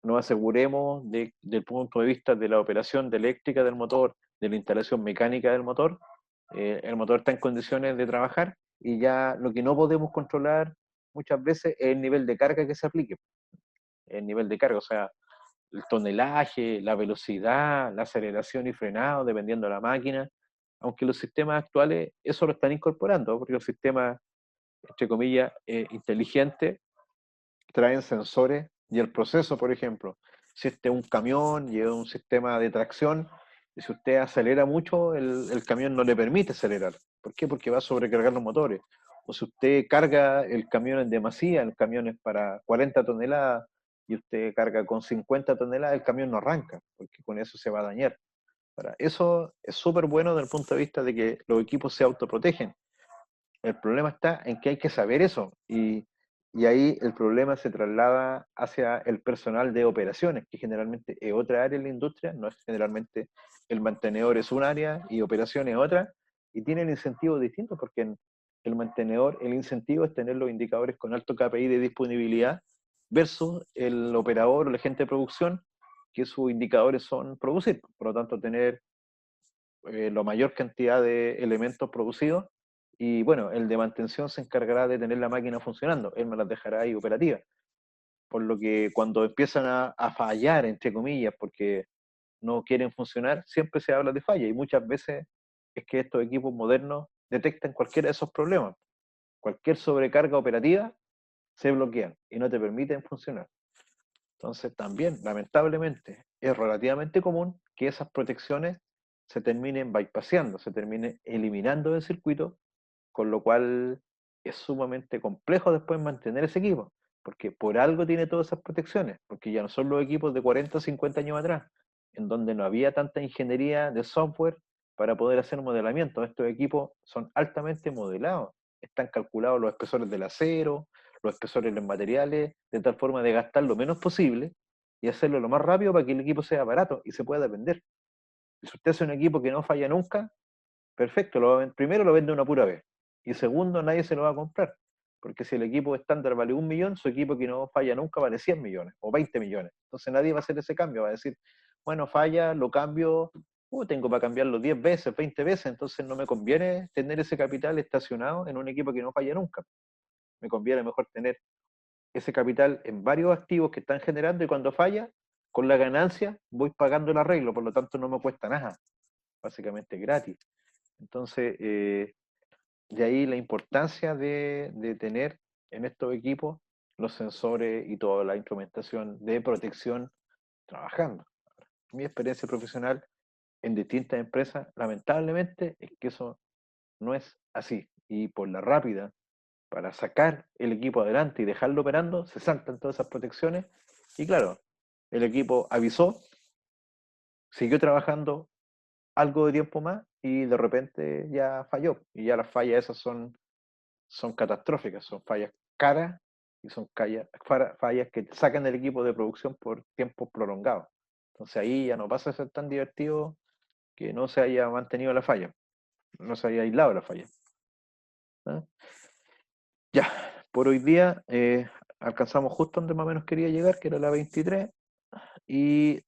nos aseguremos del punto de vista de la operación de eléctrica del motor, de la instalación mecánica del motor, el motor está en condiciones de trabajar y ya lo que no podemos controlar muchas veces es el nivel de carga que se aplique, el nivel de carga, o sea, el tonelaje, la velocidad, la aceleración y frenado, dependiendo de la máquina, aunque los sistemas actuales eso lo están incorporando, porque los sistemas, entre comillas, inteligentes, traen sensores y el proceso, por ejemplo, si este es un camión y es un sistema de tracción, y si usted acelera mucho, el camión no le permite acelerar. ¿Por qué? Porque va a sobrecargar los motores. O si usted carga el camión en demasía, el camión es para 40 toneladas y usted carga con 50 toneladas, el camión no arranca, porque con eso se va a dañar. Para eso es súper bueno desde el punto de vista de que los equipos se autoprotegen. El problema está en que hay que saber eso y ahí el problema se traslada hacia el personal de operaciones, que generalmente es otra área en la industria, no es generalmente el mantenedor es un área y operaciones otra, y tienen incentivos distintos porque en el mantenedor el incentivo es tener los indicadores con alto KPI de disponibilidad versus el operador o el agente de producción, que sus indicadores son producir, por lo tanto tener la mayor cantidad de elementos producidos y bueno, el de mantención se encargará de tener la máquina funcionando, él me las dejará ahí operativas. Por lo que cuando empiezan a fallar, entre comillas, porque no quieren funcionar, siempre se habla de falla y muchas veces es que estos equipos modernos detectan cualquiera de esos problemas. Cualquier sobrecarga operativa se bloquean y no te permiten funcionar. Entonces también, lamentablemente, es relativamente común que esas protecciones se terminen bypassando, se terminen eliminando del circuito, con lo cual es sumamente complejo después mantener ese equipo, porque por algo tiene todas esas protecciones, porque ya no son los equipos de 40 o 50 años atrás, en donde no había tanta ingeniería de software para poder hacer modelamiento. Estos equipos son altamente modelados, están calculados los espesores del acero, los espesores de los materiales, de tal forma de gastar lo menos posible y hacerlo lo más rápido para que el equipo sea barato y se pueda vender. Y si usted hace un equipo que no falla nunca, perfecto, primero lo vende una pura vez. Y segundo, nadie se lo va a comprar. Porque si el equipo estándar vale 1 millón, su equipo que no falla nunca vale 100 millones o 20 millones. Entonces nadie va a hacer ese cambio, va a decir, bueno, falla, lo cambio, tengo para cambiarlo 10 veces, 20 veces, entonces no me conviene tener ese capital estacionado en un equipo que no falla nunca. Me conviene mejor tener ese capital en varios activos que están generando y cuando falla, con la ganancia voy pagando el arreglo, por lo tanto no me cuesta nada, básicamente gratis. Entonces, de ahí la importancia de tener en estos equipos los sensores y toda la instrumentación de protección trabajando. Mi experiencia profesional en distintas empresas, lamentablemente, es que eso no es así. Y por la rápida, para sacar el equipo adelante y dejarlo operando, se saltan todas esas protecciones. Y claro, el equipo avisó, siguió trabajando algo de tiempo más y de repente ya falló. Y ya las fallas esas son catastróficas, son fallas caras y son fallas que te sacan del equipo de producción por tiempos prolongados. Entonces ahí ya no pasa a ser tan divertido que no se haya mantenido la falla, no se haya aislado la falla. ¿Ah? Ya, por hoy día alcanzamos justo donde más o menos quería llegar, que era la 23, y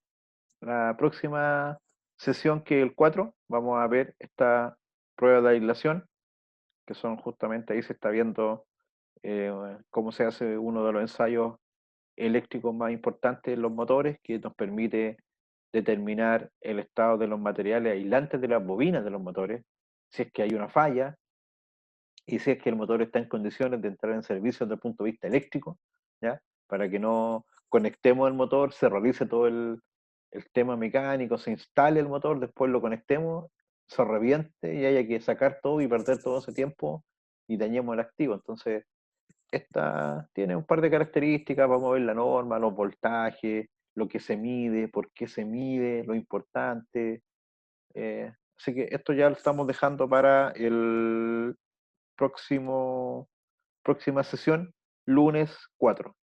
la próxima sesión, que es el 4, vamos a ver esta prueba de aislación, que son justamente ahí se está viendo cómo se hace uno de los ensayos eléctricos más importantes en los motores, que nos permite determinar el estado de los materiales aislantes de las bobinas de los motores, si es que hay una falla, y si es que el motor está en condiciones de entrar en servicio desde el punto de vista eléctrico, ¿ya? Para que no conectemos el motor, se realice todo el tema mecánico, se instale el motor, después lo conectemos, se reviente y haya que sacar todo y perder todo ese tiempo y dañemos el activo. Entonces, esta tiene un par de características, vamos a ver la norma, los voltajes, lo que se mide, por qué se mide, lo importante. Así que esto ya lo estamos dejando para el próxima sesión, lunes 4.